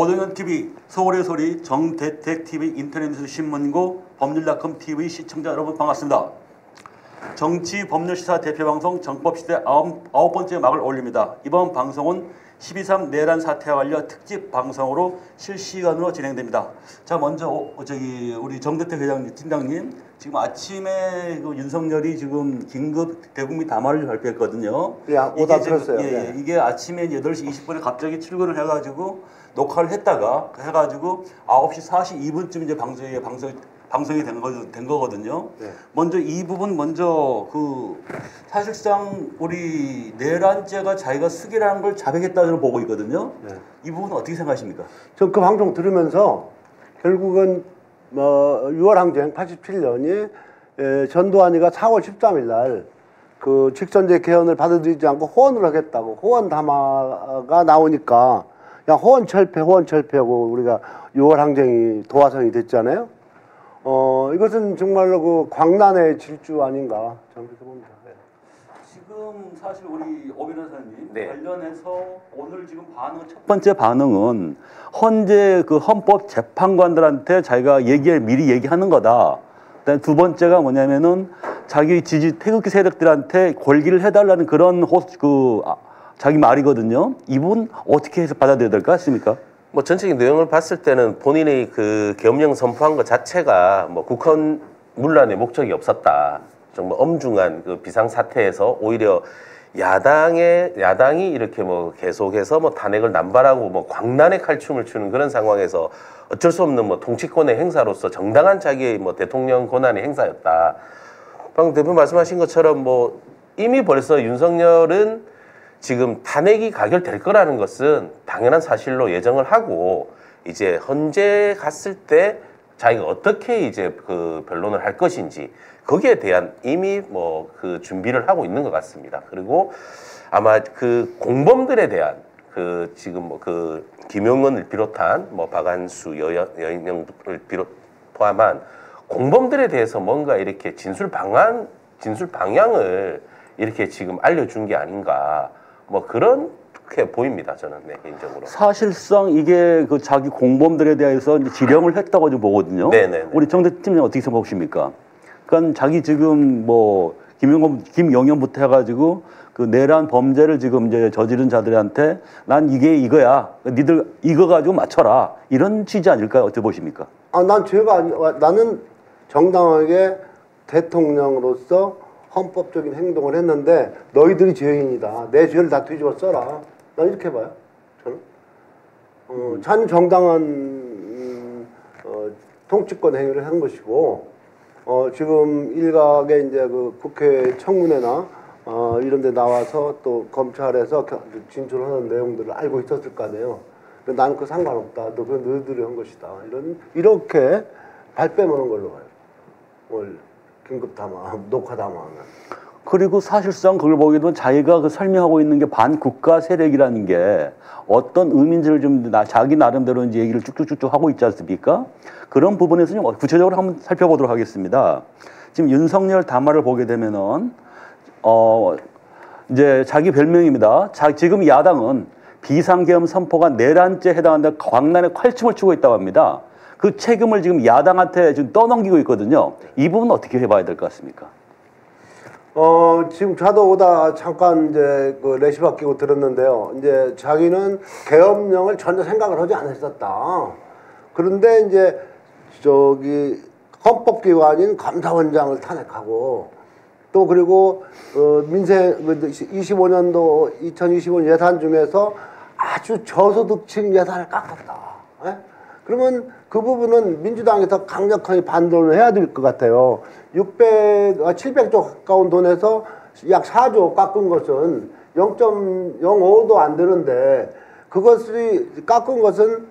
오동현 TV, 서울의 소리, 정대택 TV, 인터넷 뉴스 신문고, 법률닷컴 TV 시청자 여러분 반갑습니다. 정치 법률 시사 대표 방송 정법시대 아홉 번째 막을 올립니다. 이번 방송은 12.3 내란 사태와 관련 특집 방송으로 실시간으로 진행됩니다. 자, 먼저 우리 정대택 회장님, 팀장님, 지금 아침에 그 윤석열이 지금 긴급 대국민 담화를 발표했거든요. 예, 오다 들었어요. 예, 이게 아침에 8시 20분에 갑자기 출근을 해가지고 녹화를 했다가 해가지고 9시 42분쯤 이제 방송이 된 거거든요. 네. 먼저 이 부분 사실상 우리 내란죄가 자기가 쓰기라는 걸 자백했다고 보고 있거든요. 네. 이 부분은 어떻게 생각하십니까? 전 그 방송 들으면서 결국은 6월 항쟁 87년이 전두환이가 4월 13일 날 그 직선제 개헌을 받아들이지 않고 호언을 하겠다고 호언 담화가 나오니까 그냥 호언 철폐하고 우리가 6월 항쟁이 도화선이 됐잖아요. 이것은 정말로 그 광란의 질주 아닌가 저는 그렇게 봅니다. 네. 지금 사실 우리 오 변호사님 네. 관련해서 오늘 지금 첫 번째 반응은 헌재 그 헌법 재판관들한테 자기가 미리 얘기하는 거다. 그다음 두 번째가 뭐냐면은 자기 태극기 세력들한테 권리를 해달라는 그런 자기 말이거든요. 이 부분 어떻게 해서 받아들여야 될 것 같습니까? 뭐 전체적인 내용을 봤을 때는 본인이 그 계엄령 선포한 것 자체가 뭐 국헌 문란의 목적이 없었다. 정말 엄중한 그 비상 사태에서 오히려 야당이 이렇게 뭐 계속해서 뭐 탄핵을 남발하고 뭐 광란의 칼춤을 추는 그런 상황에서 어쩔 수 없는 뭐 통치권의 행사로서 정당한 자기의 뭐 대통령 권한의 행사였다. 방금 대표 말씀하신 것처럼 뭐 이미 벌써 윤석열은 지금 탄핵이 가결될 거라는 것은 당연한 사실로 예정을 하고 이제 헌재 갔을 때 자기가 어떻게 이제 그 변론을 할 것인지 거기에 대한 이미 뭐 그 준비를 하고 있는 것 같습니다. 그리고 아마 그 공범들에 대한 그 지금 뭐 그 김용은을 비롯한 뭐 박한수 여인영을 포함한 공범들에 대해서 뭔가 이렇게 진술 방향을 이렇게 지금 알려준 게 아닌가. 뭐 그렇게 보입니다. 저는 개인적으로. 사실상 이게 그 자기 공범들에 대해서 이제 지령을 했다고 좀 보거든요. 네네. 우리 정대 팀장 어떻게 생각하십니까? 그러니까 자기 지금 뭐 김영현부터 해가지고 그 내란 범죄를 지금 이제 저지른 자들한테 난 이게 이거야. 니들 이거 가지고 맞춰라. 이런 취지 아닐까요? 어떻게 보십니까? 나는 정당하게 대통령으로서 헌법적인 행동을 했는데 너희들이 죄인이다. 내 죄를 다 뒤집어 써라. 난 이렇게 봐요. 저는. 참 정당한 통치권 행위를 한 것이고 지금 일각의 이제 그 국회 청문회나 이런 데 나와서 또 검찰에서 진술하는 내용들을 알고 있었을 거 아니에요. 나는 그 상관없다. 너 그건 너희들이 한 것이다. 이렇게 발뺌하는 걸로 봐요. 긴급 담화, 녹화 담화하면. 그리고 사실상 그걸 보기에도 자기가 그 설명하고 있는 게 반국가 세력이라는 게 어떤 의미인지를 좀 자기 나름대로 이제 얘기를 쭉쭉쭉 하고 있지 않습니까? 그런 부분에서 좀 구체적으로 한번 살펴보도록 하겠습니다. 지금 윤석열 담화를 보게 되면은 이제 자기 별명입니다. 지금 야당은 비상계엄 선포가 내란죄에 해당한다 광란의 칼춤을 추고 있다고 합니다. 그 책임을 지금 야당한테 지금 떠넘기고 있거든요. 이 부분은 어떻게 해봐야 될 것 같습니까? 지금 저도 오다 잠깐 이제 그 레시바 끼고 들었는데요. 이제 자기는 계엄령을 전혀 생각을 하지 않았었다. 그런데 이제 저기 헌법기관인 감사원장을 탄핵하고 또 그리고 민생 2025년도 예산 중에서 아주 저소득층 예산을 깎았다. 에? 그러면 그 부분은 민주당이 더 강력하게 반론을 해야 될 것 같아요. 700조 가까운 돈에서 약 4조 깎은 것은 0.05도 안 되는데 그것을 깎은 것은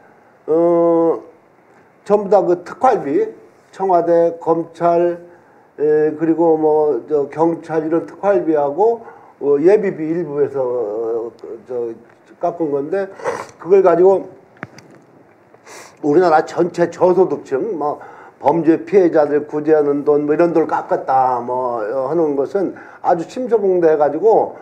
전부 다 그 특활비, 청와대, 검찰, 그리고 뭐 경찰 이런 특활비하고 예비비 일부에서 깎은 건데 그걸 가지고 우리나라 전체 저소득층, 뭐 범죄 피해자들 구제하는 돈, 뭐 이런 돈을 깎았다, 뭐 하는 것은 아주 침소봉대해가지고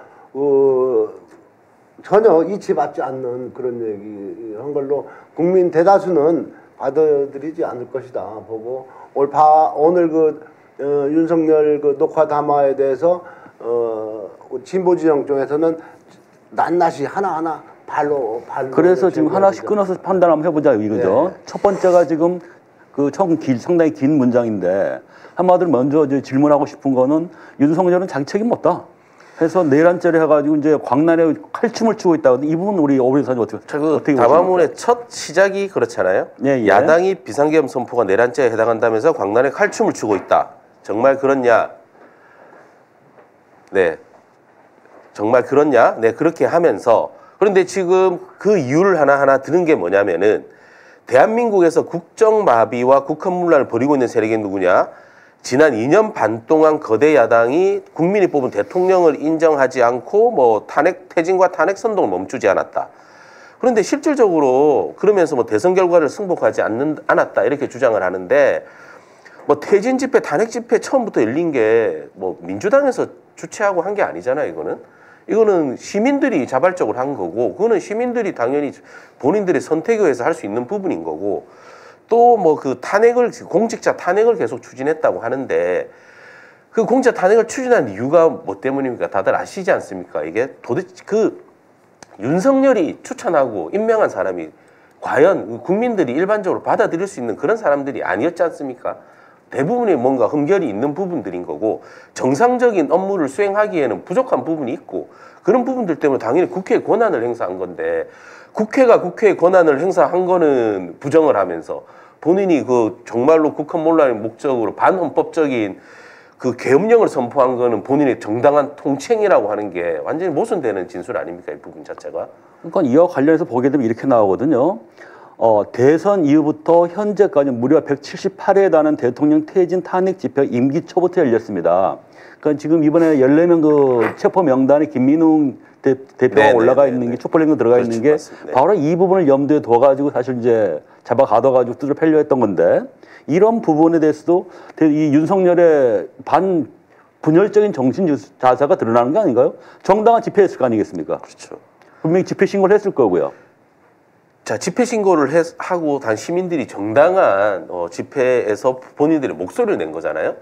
전혀 이치받지 않는 그런 얘기 한 걸로 국민 대다수는 받아들이지 않을 것이다 보고 오늘 윤석열 녹화 담화에 대해서 진보 진영 쪽에서는 낱낱이 하나하나 발로 그래서 지금 하나씩 끊어서 판단 한번 해보자 이거죠. 네. 첫 번째가 지금 상당히 긴 문장인데 한마디로 먼저 이제 질문하고 싶은 거는 윤석열은 자기 책임 없다. 해서 내란죄를 해가지고 이제 광란에 칼춤을 추고 있다. 이 부분 우리 오변호사님 어떻게 담화문의 첫 시작이 그렇잖아요. 예. 야당이 비상계엄 선포가 내란죄에 해당한다면서 광란에 칼춤을 추고 있다. 정말 그렇냐? 네. 정말 그렇냐? 네, 그렇게 하면서 그런데 지금 그 이유를 하나하나 드는 게 뭐냐면은 대한민국에서 국정마비와 국헌문란을 벌이고 있는 세력이 누구냐? 지난 2년 반 동안 거대 야당이 국민이 뽑은 대통령을 인정하지 않고 뭐 퇴진과 탄핵 선동을 멈추지 않았다. 그런데 실질적으로 그러면서 뭐 대선 결과를 승복하지 않았다 이렇게 주장을 하는데 뭐 퇴진 집회, 탄핵 집회 처음부터 열린 게 뭐 민주당에서 주최하고 한 게 아니잖아요. 이거는 시민들이 자발적으로 한 거고 그거는 시민들이 당연히 본인들의 선택에 의해서 할 수 있는 부분인 거고 또 뭐 그 공직자 탄핵을 계속 추진했다고 하는데 그 공직자 탄핵을 추진한 이유가 뭐 때문입니까? 다들 아시지 않습니까? 이게 도대체 그 윤석열이 추천하고 임명한 사람이 과연 국민들이 일반적으로 받아들일 수 있는 그런 사람들이 아니었지 않습니까? 대부분이 뭔가 흠결이 있는 부분들인 거고 정상적인 업무를 수행하기에는 부족한 부분이 있고 그런 부분들 때문에 당연히 국회의 권한을 행사한 건데 국회가 국회의 권한을 행사한 거는 부정을 하면서 본인이 그 정말로 국헌문란의 목적으로 반헌법적인 그 계엄령을 선포한 거는 본인의 정당한 통칭이라고 하는 게 완전히 모순되는 진술 아닙니까? 이 부분 자체가. 그러니까 이와 관련해서 보게 되면 이렇게 나오거든요. 대선 이후부터 현재까지 무려 178회에 달하는 대통령 퇴진 탄핵 집회 임기 초부터 열렸습니다. 그러니까 지금 이번에 14명 그 체포 명단에 김민웅 대표가 올라가 있는 게 촛불행동 들어가 있는 게 맞습니다. 바로 이 부분을 염두에 둬가지고 사실 이제 잡아 가둬가지고 뚜드려 패려 했던 건데 이런 부분에 대해서도 이 윤석열의 분열적인 정신 자세가 드러나는 게 아닌가요? 정당한 집회했을 거 아니겠습니까? 그렇죠. 분명히 집회 신고를 했을 거고요. 자, 집회 신고를 하고 단 시민들이 정당한 집회에서 본인들의 목소리를 낸 거잖아요.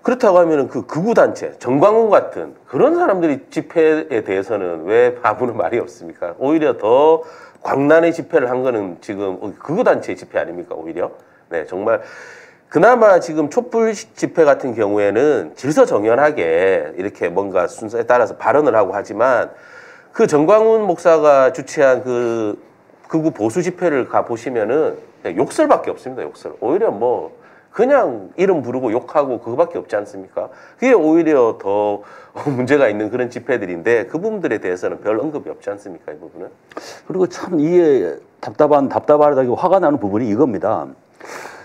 그렇다고 하면은 그 극우단체, 정광훈 같은 그런 사람들이 집회에 대해서는 왜 아무런 말이 없습니까? 오히려 더 광란의 집회를 한 거는 지금 극우단체의 집회 아닙니까? 오히려. 네, 정말. 그나마 지금 촛불 집회 같은 경우에는 질서정연하게 이렇게 뭔가 순서에 따라서 발언을 하고 하지만 그 정광훈 목사가 주최한 그 극우 보수 집회를 가 보시면은 욕설밖에 없습니다. 욕설. 오히려 뭐 그냥 이름 부르고 욕하고 그거밖에 없지 않습니까? 그게 오히려 더 문제가 있는 그런 집회들인데 그 부분들에 대해서는 별 언급이 없지 않습니까? 이 부분은. 그리고 참 이게 답답하다기 화가 나는 부분이 이겁니다.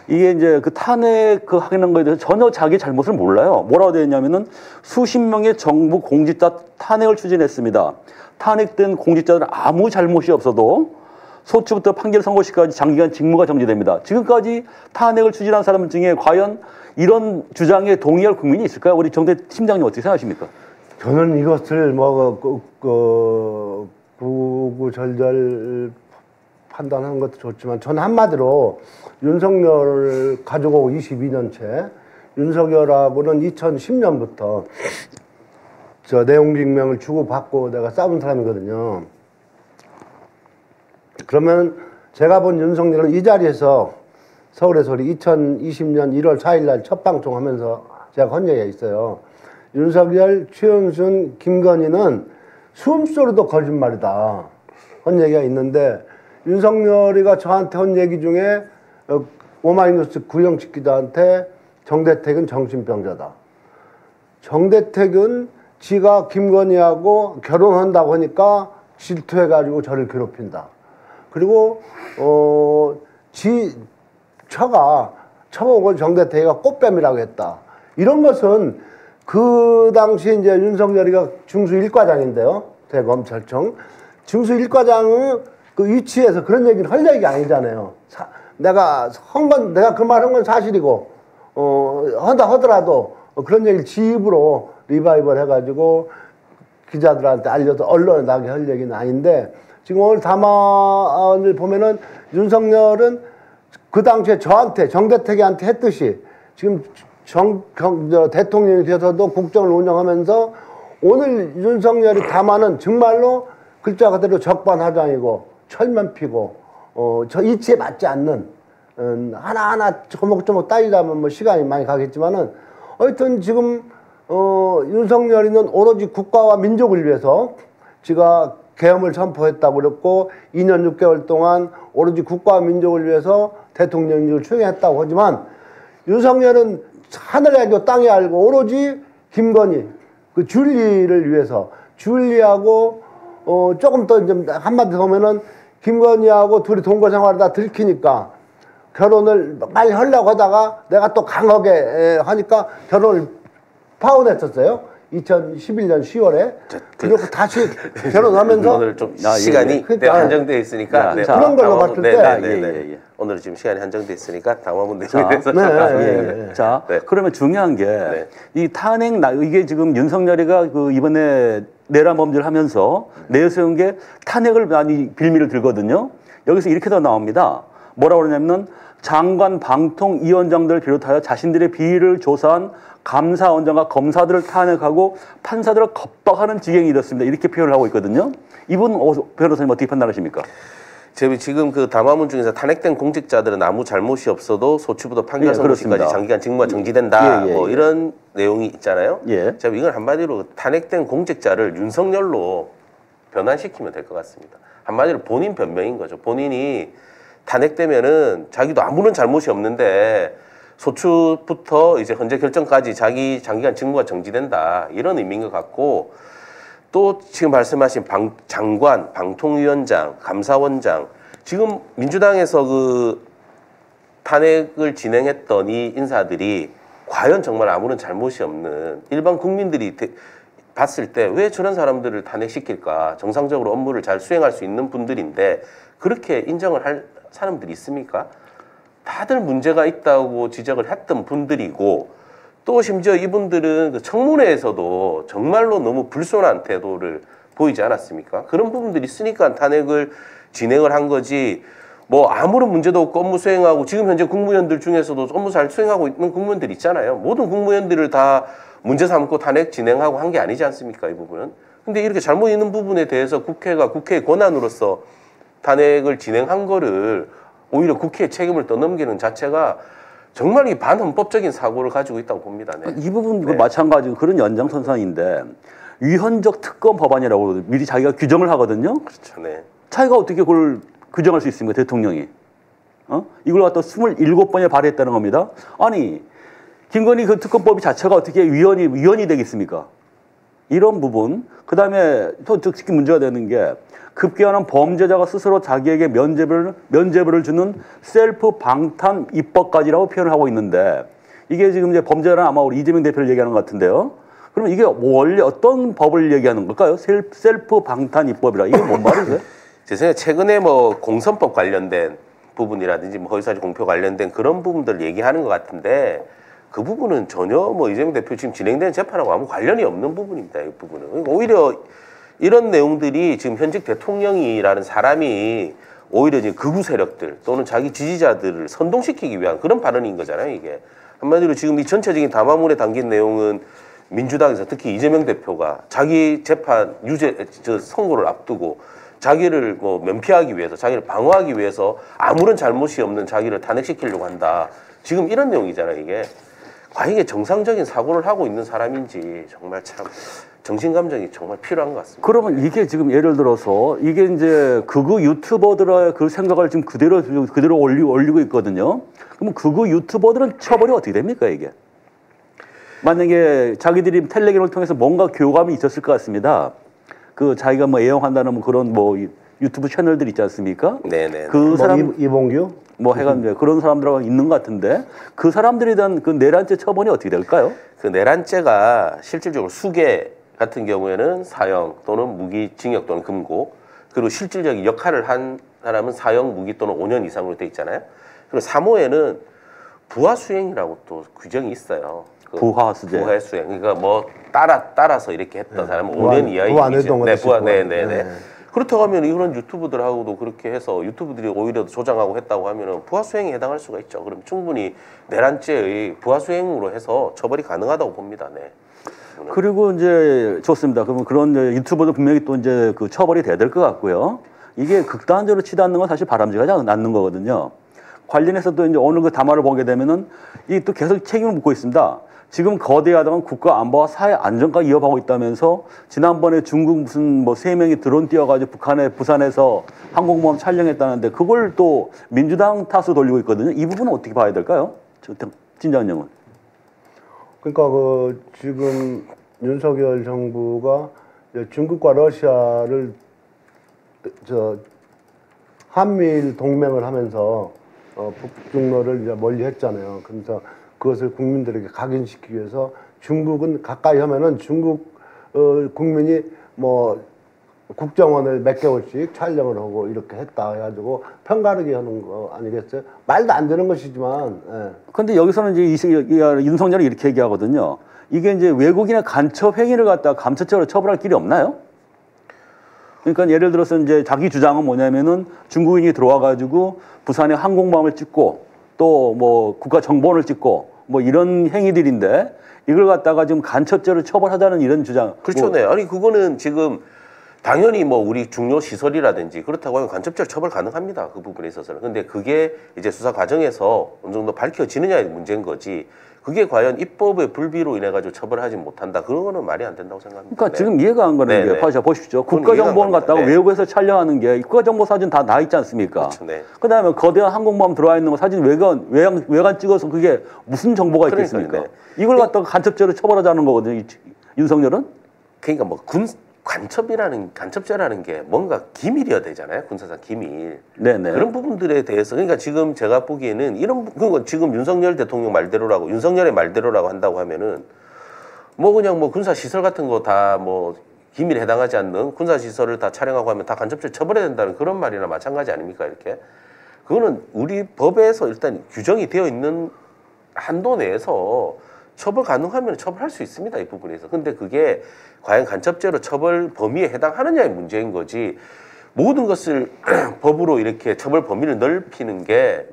이게 이제 그 탄핵 하는 거에 대해서 전혀 자기 잘못을 몰라요. 뭐라고 되어 있냐면은 수십 명의 정부 공직자 탄핵을 추진했습니다. 탄핵된 공직자들은 아무 잘못이 없어도 소추부터 판결 선고시까지 장기간 직무가 정지됩니다. 지금까지 탄핵을 추진한 사람 중에 과연 이런 주장에 동의할 국민이 있을까요? 우리 정대 팀장님 어떻게 생각하십니까? 저는 이것을 구구절절 판단하는 것도 좋지만 저는 한마디로 윤석열을 가지고 22년째 윤석열하고는 2010년부터 저 내용증명을 주고받고 내가 싸운 사람이거든요. 그러면 제가 본 윤석열은 이 자리에서 서울의 소리 2020년 1월 4일 날 첫 방송하면서 제가 한 얘기가 있어요. 윤석열, 최은순, 김건희는 숨소리도 거짓말이다. 한 얘기가 있는데 윤석열이가 저한테 한 얘기 중에 오마이뉴스 구영식 기자한테 정대택은 정신병자다. 정대택은 지가 김건희하고 결혼한다고 하니까 질투해가지고 저를 괴롭힌다. 그리고 지 처가 처먹은 정대택이가 꽃뱀이라고 했다. 이런 것은 그 당시 이제 윤석열이가 중수 1과장인데요. 대검찰청 중수 1과장의 그 위치에서 그런 얘기는 할 얘기 아니잖아요. 내가 그 말 한 건 사실이고 한다 하더라도 그런 얘기를 지 입으로 리바이벌 해가지고 기자들한테 알려서 언론에 나게 할 얘기는 아닌데 지금 오늘 담화를 보면은 윤석열은 그 당시에 저한테 정대택이한테 했듯이 지금 대통령이 돼서도 국정을 운영하면서 오늘 윤석열이 담화는 정말로 글자 그대로 적반하장이고 철면피고 저 이치에 맞지 않는 하나하나 조목조목 따지자면 뭐 시간이 많이 가겠지만은 하여튼 지금 윤석열이는 오로지 국가와 민족을 위해서 지가 계엄을 선포했다고 그랬고 2년 6개월 동안 오로지 국가와 민족을 위해서 대통령직을 수행했다고 하지만 윤석열은 하늘 알고 땅에 알고 오로지 김건희 그 줄리를 위해서 줄리하고 조금 더 좀 한마디 더 하면은 김건희하고 둘이 동거 생활을 다 들키니까 결혼을 빨리 하려고 하다가 내가 또 강하게 하니까 결혼을 파혼했었어요. 2011년 10월에. 그리고 다시 결혼하면서 오늘 좀 시간이 한정되어 있으니까 자, 그런 걸로 봤을 때 오늘 지금 시간이 한정되어 있으니까 당화문 내용에 대해서 자, 그러면 중요한 게 이 탄핵 이게 지금 윤석열이가 그 이번에 내란 범죄를 하면서 내세운 게 탄핵을 많이 빌미를 들거든요. 여기서 이렇게 더 나옵니다. 뭐라고 그러냐면 장관 방통위원장들을 비롯하여 자신들의 비리를 조사한 감사원장과 검사들을 탄핵하고 판사들을 겁박하는 지경이 이렇습니다. 이렇게 표현을 하고 있거든요. 이분 변호사님 어떻게 판단하십니까? 지금 그 담화문 중에서 탄핵된 공직자들은 아무 잘못이 없어도 소추부터 판결 선고시까지 장기간 직무가 정지된다. 뭐 이런 내용이 있잖아요. 제가 이걸 한마디로 탄핵된 공직자를 윤석열로 변환시키면 될 것 같습니다. 한마디로 본인 변명인 거죠. 본인이 탄핵되면은 자기도 아무런 잘못이 없는데 소추부터 이제 헌재 결정까지 자기 장기간 직무가 정지된다. 이런 의미인 것 같고 또 지금 말씀하신 장관, 방통위원장, 감사원장 지금 민주당에서 그 탄핵을 진행했던 이 인사들이 과연 정말 아무런 잘못이 없는 일반 국민들이 봤을 때 왜 저런 사람들을 탄핵시킬까? 정상적으로 업무를 잘 수행할 수 있는 분들인데 그렇게 인정을 할 사람들이 있습니까? 다들 문제가 있다고 지적을 했던 분들이고 또 심지어 이분들은 그 청문회에서도 정말로 너무 불손한 태도를 보이지 않았습니까? 그런 부분들이 있으니까 탄핵을 진행을 한 거지 뭐 아무런 문제도 없고 업무 수행하고 지금 현재 국무위원들 중에서도 업무 잘 수행하고 있는 국무위원들 있잖아요. 모든 국무위원들을 다 문제 삼고 탄핵 진행하고 한 게 아니지 않습니까? 이 부분은. 근데 이렇게 잘못 있는 부분에 대해서 국회가 국회의 권한으로서 탄핵을 진행한 거를 오히려 국회의 책임을 떠넘기는 자체가 정말 이 반헌법적인 사고를 가지고 있다고 봅니다. 이 부분 마찬가지로 그런 연장선상인데 위헌적 특검 법안이라고 미리 자기가 규정을 하거든요. 그렇죠. 자기가 어떻게 그걸 규정할 수 있습니까? 대통령이. 이걸 갖다 27번에 발의했다는 겁니다. 아니 김건희 그 특검법이 자체가 어떻게 위헌이 되겠습니까? 이런 부분. 그다음에 또 특히 문제가 되는 게 급기야는 범죄자가 스스로 자기에게 면죄부를 주는 셀프 방탄 입법까지라고 표현을 하고 있는데 이게 지금 이제 범죄자는 아마 우리 이재명 대표를 얘기하는 것 같은데요. 그러면 이게 원래 어떤 법을 얘기하는 걸까요? 셀프 방탄 입법이라 이게 뭔 말이세요? 제 생각에 최근에 뭐 공선법 관련된 부분이라든지 뭐 허위사실 공표 관련된 그런 부분들 얘기하는 것 같은데 그 부분은 전혀 뭐 이재명 대표 지금 진행되는 재판하고 아무 관련이 없는 부분입니다. 이 부분은. 그러니까 오히려 이런 내용들이 지금 현직 대통령이라는 사람이 오히려 이제 극우 세력들 또는 자기 지지자들을 선동시키기 위한 그런 발언인 거잖아요, 이게. 한마디로 지금 이 전체적인 담화문에 담긴 내용은 민주당에서 특히 이재명 대표가 자기 재판 선고를 앞두고 자기를 뭐 면피하기 위해서, 자기를 방어하기 위해서 아무런 잘못이 없는 자기를 탄핵시키려고 한다. 지금 이런 내용이잖아요, 이게. 과연 이게 정상적인 사고를 하고 있는 사람인지 정말 참 정신감정이 정말 필요한 것 같습니다. 그러면 이게 지금 예를 들어서 이게 이제 극우 유튜버들의 그 생각을 지금 그대로 올리고 있거든요. 그러면 극우 유튜버들은 처벌이 어떻게 됩니까, 이게? 만약에 자기들이 텔레그램을 통해서 뭔가 교감이 있었을 것 같습니다. 그 자기가 뭐 애용한다는 뭐 그런 뭐 유튜브 채널들 있지 않습니까? 네네. 그 사람 이봉규 뭐 해간 그런 사람들하고 있는 것 같은데 그 사람들에 대한 그 내란죄 처벌이 어떻게 될까요? 그 내란죄가 실질적으로 수괴 같은 경우에는 사형 또는 무기징역 또는 금고 그리고 실질적인 역할을 한 사람은 사형 무기 또는 5년 이상으로 돼 있잖아요. 그리고 3호에는 부하수행이라고 또 규정이 있어요. 부하 수재. 부하 수행. 그러니까 뭐 따라서 이렇게 했던 사람은 5년 이하의 부하 내동 네, 부하, 네. 네네네. 그렇다고 하면 이런 유튜브들하고도 그렇게 해서 유튜브들이 오히려 조장하고 했다고 하면은 부하 수행에 해당할 수가 있죠. 그럼 충분히 내란죄의 부하 수행으로 해서 처벌이 가능하다고 봅니다. 네. 그리고 이제 좋습니다. 그러면 그런 유튜버도 분명히 또 이제 그 처벌이 돼야 될 것 같고요. 이게 극단적으로 치닫는 건 사실 바람직하지 않는 거거든요. 관련해서도 이제 오늘 그 담화를 보게 되면은 이 또 계속 책임을 묻고 있습니다. 지금 거대 야당은 국가 안보와 사회 안정까지 이어가고 있다면서 지난번에 중국 무슨 뭐 3명이 드론 띄워가지고 부산에서 항공모함 촬영했다는데 그걸 또 민주당 탓으로 돌리고 있거든요. 이 부분은 어떻게 봐야 될까요? 팀장님은. 그러니까 그 지금 윤석열 정부가 중국과 러시아를 한미일 동맹을 하면서 북중로를 이제 멀리했잖아요. 그래서 그것을 국민들에게 각인시키기 위해서 중국은 가까이 하면은 중국 국민이 뭐 국정원을 몇 개월씩 촬영을 하고 이렇게 했다 해가지고 편가르기 하는 거 아니겠어요? 말도 안 되는 것이지만. 그런데 여기서는 이제 윤석열이 이렇게 얘기하거든요. 이게 이제 외국인의 간첩 행위를 갖다가 감찰적으로 처벌할 길이 없나요? 그러니까 예를 들어서 이제 자기 주장은 뭐냐면은 중국인이 들어와 가지고 부산에 항공모함을 찍고 또 뭐 국가 정보원을 찍고 뭐 이런 행위들인데 이걸 갖다가 지금 간첩죄로 처벌하자는 이런 주장. 그렇죠. 네. 아니 그거는 지금 당연히 뭐 우리 중요 시설이라든지 그렇다고 하면 간첩죄로 처벌 가능합니다. 그 부분에 있어서는. 근데 그게 이제 수사 과정에서 어느 정도 밝혀지느냐의 문제인 거지. 그게 과연 입법의 불비로 인해 가지고 처벌하지 못한다. 그런 거는 말이 안 된다고 생각합니다. 그러니까 지금 이해가 안 가는 게 보십시오. 국가정보원 갖다가 외국에서 촬영하는 게 국가정보 사진 다 나 있지 않습니까? 그렇죠, 네. 그다음에 거대한 항공모함 들어와 있는 거 사진 외관 찍어서 그게 무슨 정보가 있겠습니까? 네. 이걸 갖다가 간첩죄로 처벌하자는 거거든요. 윤석열은. 그러니까 뭐 간첩죄라는 게 뭔가 기밀이어야 되잖아요. 군사상 기밀. 네네. 그런 부분들에 대해서 그러니까 지금 제가 보기에는 그러니까 지금 윤석열 대통령 말대로라고 윤석열의 말대로라고 한다고 하면은 뭐 그냥 뭐 군사 시설 같은 거 다 뭐 기밀에 해당하지 않는 군사 시설을 다 촬영하고 하면 다 간첩죄 처벌해야 된다는 그런 말이나 마찬가지 아닙니까? 이렇게 그거는 우리 법에서 일단 규정이 되어 있는 한도 내에서 처벌 가능하면 처벌할 수 있습니다. 이 부분에서. 근데 그게 과연 간첩죄로 처벌 범위에 해당하느냐의 문제인 거지 모든 것을 법으로 이렇게 처벌 범위를 넓히는 게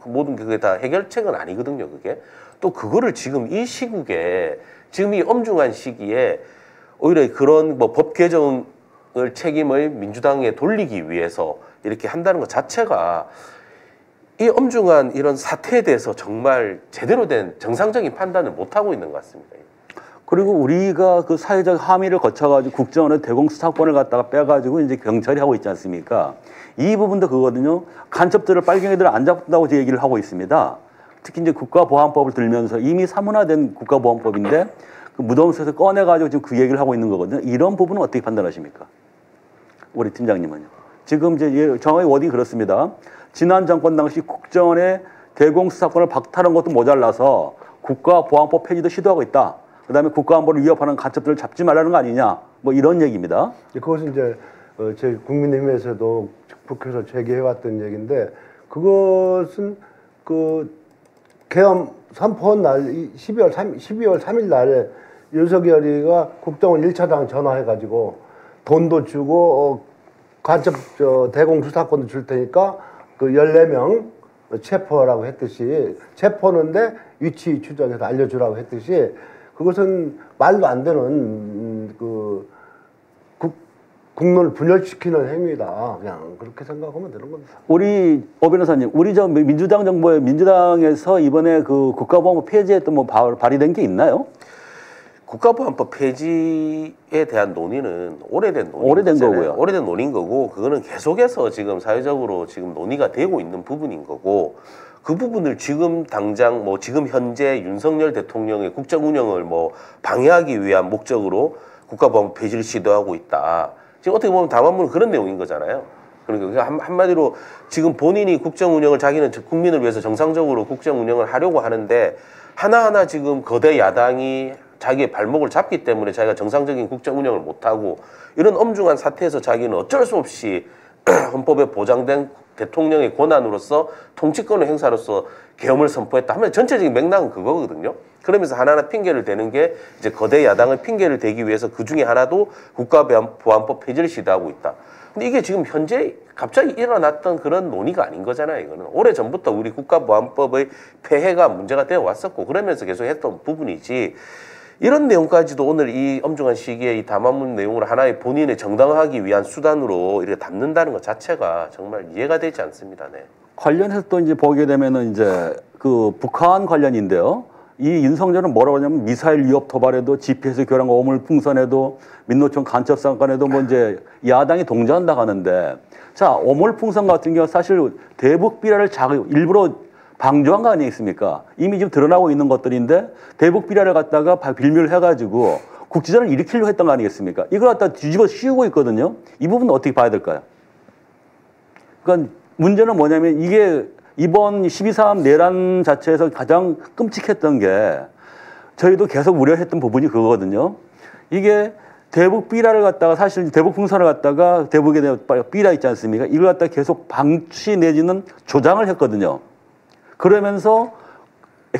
모든 그게 다 해결책은 아니거든요. 그게 또 그거를 지금 이 시국에 지금 이 엄중한 시기에 오히려 그런 뭐 법 개정을 책임을 민주당에 돌리기 위해서 이렇게 한다는 것 자체가 이 엄중한 이런 사태에 대해서 정말 제대로 된 정상적인 판단을 못 하고 있는 것 같습니다. 그리고 우리가 그 사회적 함의를 거쳐가지고 국정원의 대공수사권을 갖다가 빼가지고 이제 경찰이 하고 있지 않습니까? 이 부분도 그거거든요. 간첩들을 빨갱이들을 안 잡는다고 제 얘기를 하고 있습니다. 특히 이제 국가보안법을 들면서 이미 사문화된 국가보안법인데 그 무덤에서 꺼내가지고 지금 그 얘기를 하고 있는 거거든요. 이런 부분은 어떻게 판단하십니까? 우리 팀장님은요. 지금 이제 정확히 워딩이 그렇습니다. 지난 정권 당시 국정원의 대공수사권을 박탈한 것도 모자라서 국가보안법 폐지도 시도하고 있다. 그다음에 국가안보를 위협하는 간첩들을 잡지 말라는 거 아니냐. 뭐 이런 얘기입니다. 그것은 이제 제 국민의힘에서도 국회에서 제기해왔던 얘기인데 그것은 그 계엄 선포한 날 12월 3일 날에 윤석열이가 국정원 1차장 전화해가지고 돈도 주고 간첩 대공수사권도 줄 테니까 그 14명 체포라고 했듯이 체포하는데 위치 추적해서 알려주라고 했듯이 그것은 말도 안 되는 그 국론을 분열시키는 행위다. 그냥 그렇게 생각하면 되는 겁니다. 우리 오 변호사님, 우리 저 민주당 정부에 민주당에서 이번에 그 국가보안법 폐지했던 뭐 발의된 게 있나요? 국가보안법 폐지에 대한 논의는 오래된 거고요. 오래된 논의인 거고 그거는 계속해서 지금 사회적으로 지금 논의가 되고 있는 부분인 거고 그 부분을 지금 당장 뭐 지금 현재 윤석열 대통령의 국정 운영을 뭐 방해하기 위한 목적으로 국가보안법 폐지를 시도하고 있다. 지금 어떻게 보면 담화문은 그런 내용인 거잖아요. 그러니까 한마디로 지금 본인이 국정 운영을 자기는 국민을 위해서 정상적으로 국정 운영을 하려고 하는데 하나하나 지금 거대 야당이 자기의 발목을 잡기 때문에 자기가 정상적인 국정 운영을 못하고 이런 엄중한 사태에서 자기는 어쩔 수 없이 헌법에 보장된 대통령의 권한으로서 통치권의 행사로서 계엄을 선포했다 하면 전체적인 맥락은 그거거든요. 그러면서 하나하나 핑계를 대는 게 이제 거대 야당의 핑계를 대기 위해서 그 중에 하나도 국가보안법 폐지를 시도하고 있다. 근데 이게 지금 현재 갑자기 일어났던 그런 논의가 아닌 거잖아요. 이거는 오래전부터 우리 국가보안법의 폐해가 문제가 되어 왔었고 그러면서 계속 했던 부분이지 이런 내용까지도 오늘 이 엄중한 시기에 이 담화문 내용을 하나의 본인의 정당화하기 위한 수단으로 이렇게 담는다는 것 자체가 정말 이해가 되지 않습니다. 네. 관련해서 또 이제 보게 되면은 이제 그 북한 관련인데요. 이 윤석열은 뭐라고 하냐면 미사일 위협 도발에도 GPS 교란 오물 풍선에도 민노총 간첩 사건에도 뭐 이제 야당이 동조한다고 하는데 자 오물 풍선 같은 경우 사실 대북 비라를 일부러 방조한 거 아니겠습니까? 이미 지금 드러나고 있는 것들인데 대북 비라를 갖다가 빌미를 해가지고 국지전을 일으키려고 했던 거 아니겠습니까? 이걸 갖다 뒤집어 씌우고 있거든요. 이 부분은 어떻게 봐야 될까요? 그러니까 문제는 뭐냐면 이게 이번 12.3 내란 자체에서 가장 끔찍했던 게 저희도 계속 우려했던 부분이 그거거든요. 이게 대북 비라를 갖다가 사실 대북 풍선을 갖다가 대북에 대한 비라 있지 않습니까? 이걸 갖다가 계속 방치 내지는 조장을 했거든요. 그러면서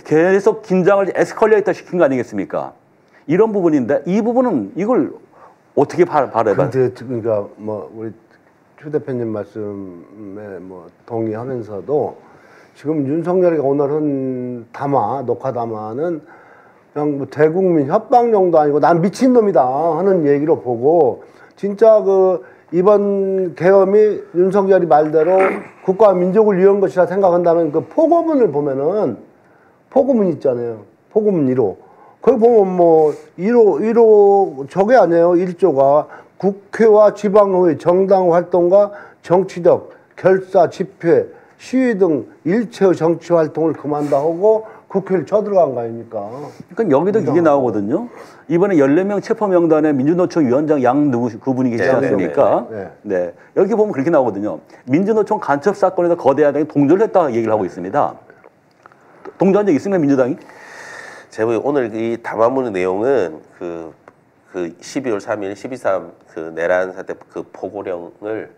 계속 긴장을 에스컬레이터 시킨 거 아니겠습니까? 이런 부분인데 이 부분은 이걸 어떻게 바라봐요? 근데 그러니까 뭐 우리 추 대표님 말씀에 뭐 동의하면서도 지금 윤석열이가 오늘은 녹화 담화는 그냥 뭐 대국민 협박용도 아니고 난 미친놈이다 하는 얘기로 보고 진짜 그 이번 계엄이 윤석열이 말대로 국가와 민족을 위한 것이라 생각한다면 그 포고문을 보면은 포고문 있잖아요. 포고문 1호. 거기 보면 뭐 1호 저게 아니에요. 1조가 국회와 지방의회 정당 활동과 정치적 결사 집회 시위 등 일체의 정치 활동을 그만다 하고 국회를 쳐들어간 거 아닙니까? 그러니까 여기도 이게 나오거든요. 이번에 14명 체포 명단에 민주노총 위원장 그분이 계시지 않습니까? 네. 여기 보면 그렇게 나오거든요. 민주노총 간첩 사건에서 거대 야당이 동조를 했다고 얘기를 하고 있습니다. 동조한 적 있습니까, 민주당이? 제가 오늘 이 담화문의 내용은 그 12월 3일 12.3 그 내란 사태 그 포고령을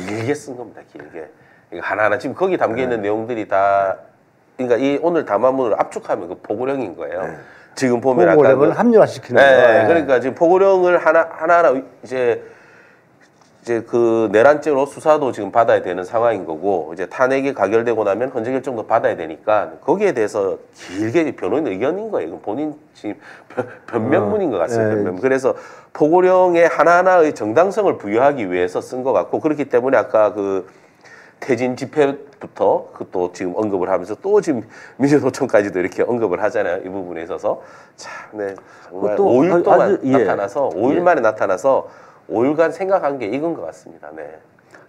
길게 쓴 겁니다. 길게. 하나하나 지금 거기 담겨 있는 내용들이 다 그러니까 이 오늘 담화문을 압축하면 그 포고령인 거예요. 지금 보면 아까 포고령을 합리화시키는 거예요. 그러니까 지금 포고령을 하나하나 이제 그 내란죄로 수사도 지금 받아야 되는 상황인 거고 이제 탄핵이 가결되고 나면 헌재 결정도 받아야 되니까 거기에 대해서 길게 변호인 의견인 거예요. 이건 본인 지금 변명문인 것 같습니다. 그래서 포고령의 하나하나의 정당성을 부여하기 위해서 쓴 것 같고 그렇기 때문에 아까 그 퇴진 집회부터 그 또 지금 언급을 하면서 또 지금 민주노총까지도 이렇게 언급을 하잖아요. 이 부분에 있어서 참, 네, 정말 5일 동안 나타나서 5일 만에 나타나서 5일간 생각한 게 이건 것 같습니다. 네.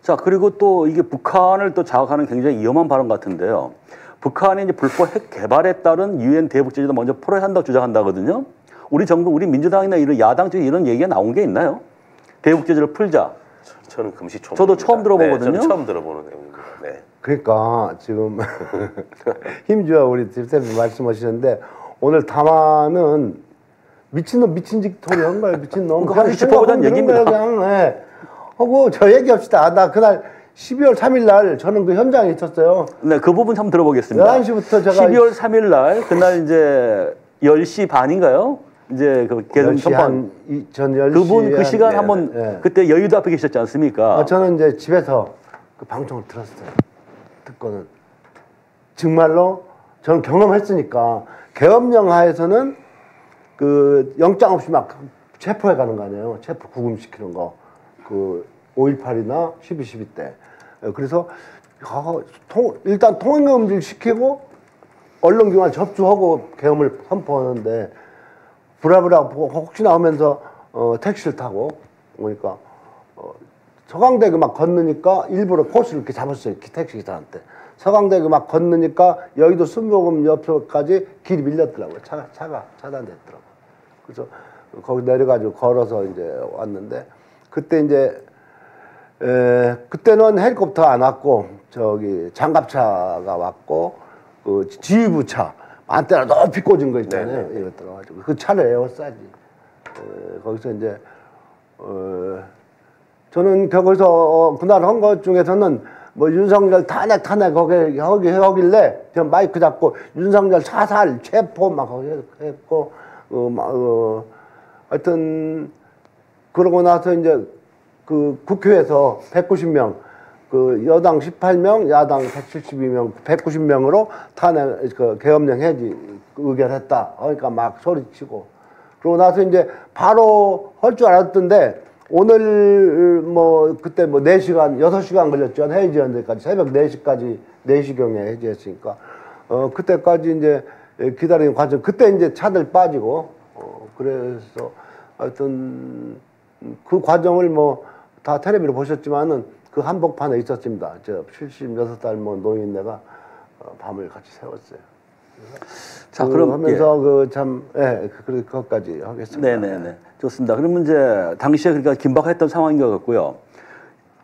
자 그리고 또 이게 북한을 또 자극하는 굉장히 위험한 발언 같은데요. 북한이 이제 불법 핵 개발에 따른 유엔 대북 제재도 먼저 풀어야 한다고 주장한다거든요. 우리 정부, 우리 민주당이나 이런 야당 쪽에 이런 얘기가 나온 게 있나요? 대북 제재를 풀자. 저는 금시초문. 저도 처음 들어보거든요. 네, 저는 처음 들어보는 내용입니다. 네. 그러니까 지금 힘주와 우리 대표님 말씀하시는데 오늘 담화는 미친놈 미친짓거리 한 거예요. 미친놈. 그거 싶어보자는 얘기입니다. 그냥 하고 저 얘기합시다. 나 그날 12월 3일 날 저는 그 현장에 있었어요. 네, 그 부분 한번 들어보겠습니다. 11시부터 제가 12월 3일 날 그날 이제 10시 반인가요? 이제 그 개성 전 10시 그분 그 시간 한번 그때 여의도 앞에 계셨지 않습니까? 저는 이제 집에서 그 방송을 들었어요. 듣고는 정말로 저는 경험했으니까 계엄령 하에서는 그 영장 없이 막 체포해 가는 거 아니에요. 체포 구금시키는 거. 그 5.18이나 12.12 때. 그래서 일단 통행금지를 시키고 언론기관 접수하고 계엄을 선포하는데 브라브라 혹시 나오면서 택시를 타고 오니까 서강대교 막 건너니까 일부러 코스를 이렇게 잡았어요. 택시 기사한테. 서강대교 막 건너니까 여의도 순복음 옆까지 길이 밀렸더라고요. 차가 차단됐더라고요. 그래서 거기 내려가지고 걸어서 이제 왔는데 그때 이제 그때는 헬리콥터 안 왔고 저기 장갑차가 왔고 그 지휘부차 안테나 높이 꽂은 거 있잖아요. 이거 들어가지고 그 차를 에워싸지. 거기서 이제 저는 거기서 그날 한 것 중에서는 뭐 윤석열 탄핵 거기 저 마이크 잡고 윤석열 사살 체포 막 했고 하여튼 그러고 나서 이제 그 국회에서 190명 그 여당 18명 야당 172명 190명으로 탄핵 그 계엄령 해지 의결했다. 그러니까 막 소리치고 그러고 나서 이제 바로 할 줄 알았던데 오늘 뭐 그때 뭐 4시간 6시간 걸렸죠. 해지한 데까지 새벽 4시까지 4시경에 해지했으니까 그때까지 이제 기다리는 과정 그때 이제 차들 빠지고 그래서 하여튼 그 과정을 뭐 다 텔레비로 보셨지만은 그 한복판에 있었습니다. 저 76살 뭐 노인네가 밤을 같이 세웠어요. 자, 그럼 하면서 그 참 그것까지 하겠습니다. 네네네. 좋습니다. 그러면 이제 당시에 그러니까 긴박했던 상황인 것 같고요.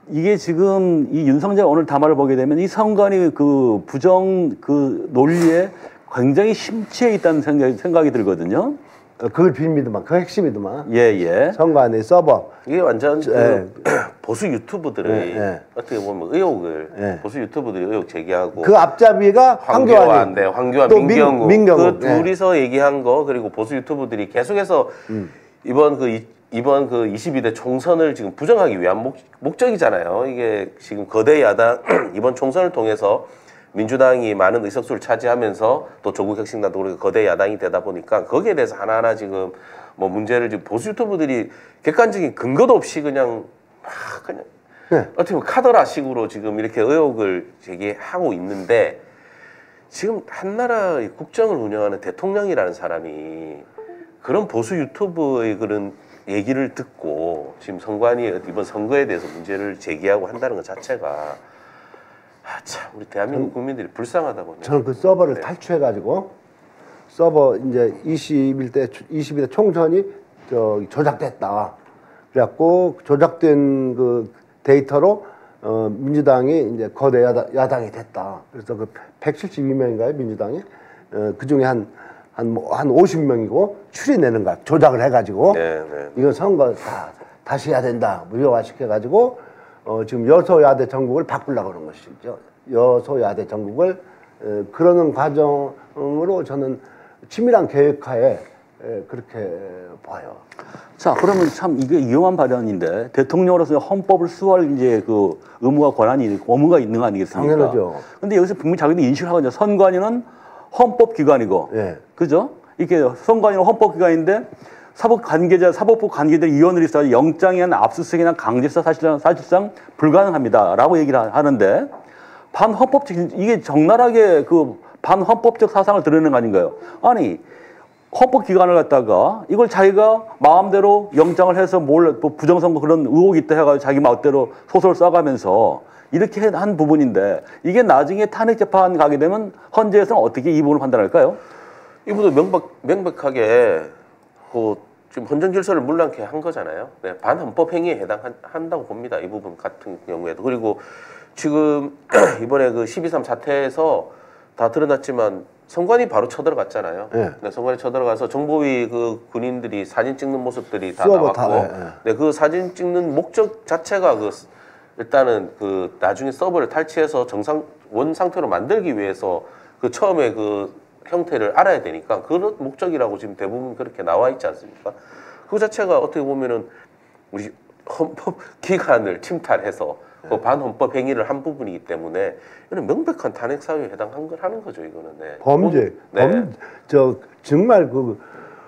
이게 지금 이 윤석열 오늘 담화를 보게 되면 이 선관위 그 부정 그 논리에 굉장히 심취해 있다는 생각이 들거든요. 그걸 빈미더만, 그 핵심이더만. 예. 선관위 서버. 이게 완전 보수 유튜브들의 어떻게 보면 의혹을 보수 유튜브들이 의혹 제기하고 그 앞잡이가 황교안, 황교안, 또 민경욱 민경욱. 그 둘이서 얘기한 거 그리고 보수 유튜브들이 계속해서 이번 그 22대 총선을 지금 부정하기 위한 목적이잖아요. 이게 지금 거대 야당 이번 총선을 통해서 민주당이 많은 의석수를 차지하면서 또 조국 혁신당도 그렇고 거대 야당이 되다 보니까 거기에 대해서 하나하나 지금 뭐 문제를 지금 보수 유튜브들이 객관적인 근거도 없이 그냥 막 그냥 어떻게 보면 카더라식으로 지금 이렇게 의혹을 제기하고 있는데 지금 한 나라의 국정을 운영하는 대통령이라는 사람이 그런 보수 유튜브의 그런 얘기를 듣고 지금 선관위 이번 선거에 대해서 문제를 제기하고 한다는 것 자체가 참 우리 대한민국 국민들이 불쌍하다고. 저는 그 서버를 탈취해가지고 서버 이제 21대 총선이 조작됐다. 그래갖고 조작된 그 데이터로 민주당이 이제 거대 야당이 됐다. 그래서 그 172명인가요 민주당이 그 중에 한 50명이고 추리내는 거야. 조작을 해가지고 이건 선거 다시 해야 된다. 무효화시켜가지고. 지금 여소야대 전국을 바꾸려고 하는 것이죠. 여소야대 전국을 그러는 과정으로 저는 치밀한 계획하에 그렇게 봐요. 자, 그러면 참 이게 위험한 발언인데 대통령으로서 헌법을 수호할 이제 그 의무가 있는 거 아니겠습니까? 당연하죠. 근데 여기서 분명히 자기들이 인식을 하거든요. 선관위는 헌법기관이고, 그죠? 이렇게 선관위는 헌법기관인데 사법부 관계자 위원들이 있어서 영장이나 압수수색이나 강제수사 사실상 불가능합니다라고 얘기를 하는데 반헌법적 이게 적나라하게 그 반헌법적 사상을 드러내는 거 아닌가요? 아니 헌법기관을 갖다가 이걸 자기가 마음대로 영장을 해서 뭐 부정선거 그런 의혹이 있다 해가지고 자기 마음대로 소설 써가면서 이렇게 한 부분인데 이게 나중에 탄핵 재판 가게 되면 헌재에서는 어떻게 이 부분을 판단할까요? 이 부분도 명백하게 지금 헌정 질서를 문란케 한 거잖아요. 반헌법 행위에 해당한다고 봅니다. 이 부분 같은 경우에도. 그리고 지금 이번에 그 12.3 사태에서 다 드러났지만 선관위 바로 쳐들어갔잖아요. 선관위 쳐들어가서 정보위 그 군인들이 사진 찍는 모습들이 다 나왔고, 그 사진 찍는 목적 자체가 일단은 그 나중에 서버를 탈취해서 원 상태로 만들기 위해서 그 처음에 그 형태를 알아야 되니까 그런 목적이라고 지금 대부분 그렇게 나와 있지 않습니까? 그 자체가 어떻게 보면은 우리 헌법 기관을 침탈해서 그 반헌법 행위를 한 부분이기 때문에 이는 명백한 탄핵 사유에 해당하는 거죠, 이거는. 범죄. 정말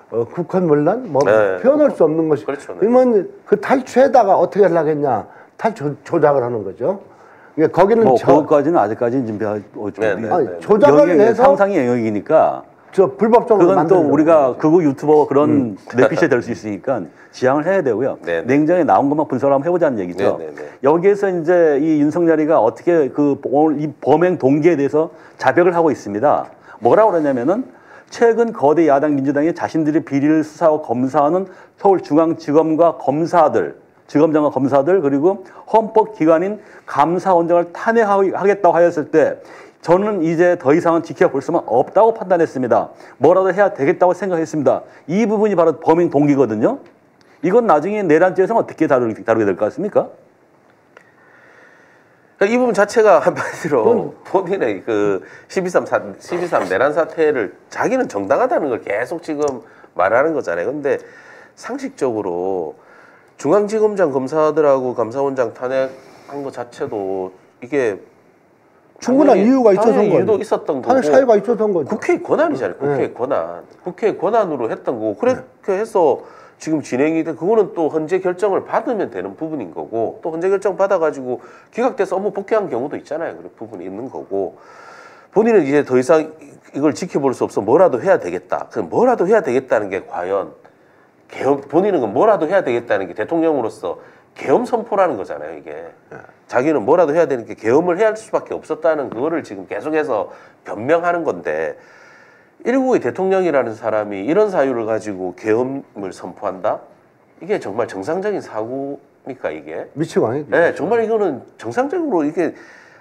국헌 문란 표현할 수 없는 것이. 그렇죠. 그러면 그 탈취에다가 어떻게 하려겠냐? 조작을 하는 거죠. 거기는 그것까지는 아직까지는 조작을 해서 상상의 영역이니까 불법적으로 그건 또 우리가 극우 유튜버 그런 뇌피시에 될 수 있으니까 지양을 해야 되고요. 냉정히 나온 것만 분석을 한번 해보자는 얘기죠. 여기에서 이제 이 윤석열이가 어떻게 오늘 이 범행 동기에 대해서 자백을 하고 있습니다. 뭐라고 그러냐면은 최근 거대 야당 민주당이 자신들의 비리를 수사하고 검사하는 서울중앙지검과 지검장과 검사들 그리고 헌법기관인 감사원장을 탄핵하겠다고 하였을 때 저는 이제 더 이상은 지켜볼 수만 없다고 판단했습니다. 뭐라도 해야 되겠다고 생각했습니다. 이 부분이 바로 범행 동기거든요. 이건 나중에 내란죄에서는 어떻게 다루게 될 것 같습니까? 그러니까 이 부분 자체가 한마디로 본인의 그 12.3 내란 사태를 자기는 정당하다는 걸 계속 지금 말하는 거잖아요. 근데 상식적으로 중앙지검장 검사들하고 감사원장 탄핵한 것 자체도 이게 충분한 이유가 있어서 한 거예요. 이유도 있었던 거고. 탄핵 사유가 있어서 한 거죠. 국회의 권한이잖아요. 국회의 권한. 국회의 권한으로 했던 거고. 그렇게 해서 지금 진행이 돼. 그거는 또 헌재 결정을 받으면 되는 부분인 거고. 또 헌재 결정 받아가지고 기각돼서 업무 복귀한 경우도 있잖아요. 그런 부분이 있는 거고. 본인은 이제 더 이상 이걸 지켜볼 수 없어 뭐라도 해야 되겠다. 그 뭐라도 해야 되겠다는 게 과연 본인은 그 뭐라도 해야 되겠다는 게 대통령으로서 계엄 선포라는 거잖아요, 이게. 자기는 뭐라도 해야 되는 게 계엄을 해야 할 수밖에 없었다는 그거를 지금 계속해서 변명하는 건데, 일국의 대통령이라는 사람이 이런 사유를 가지고 계엄을 선포한다? 이게 정말 정상적인 사고입니까, 이게? 미치고 아니죠. 네, 정말 이거는 정상적으로 이게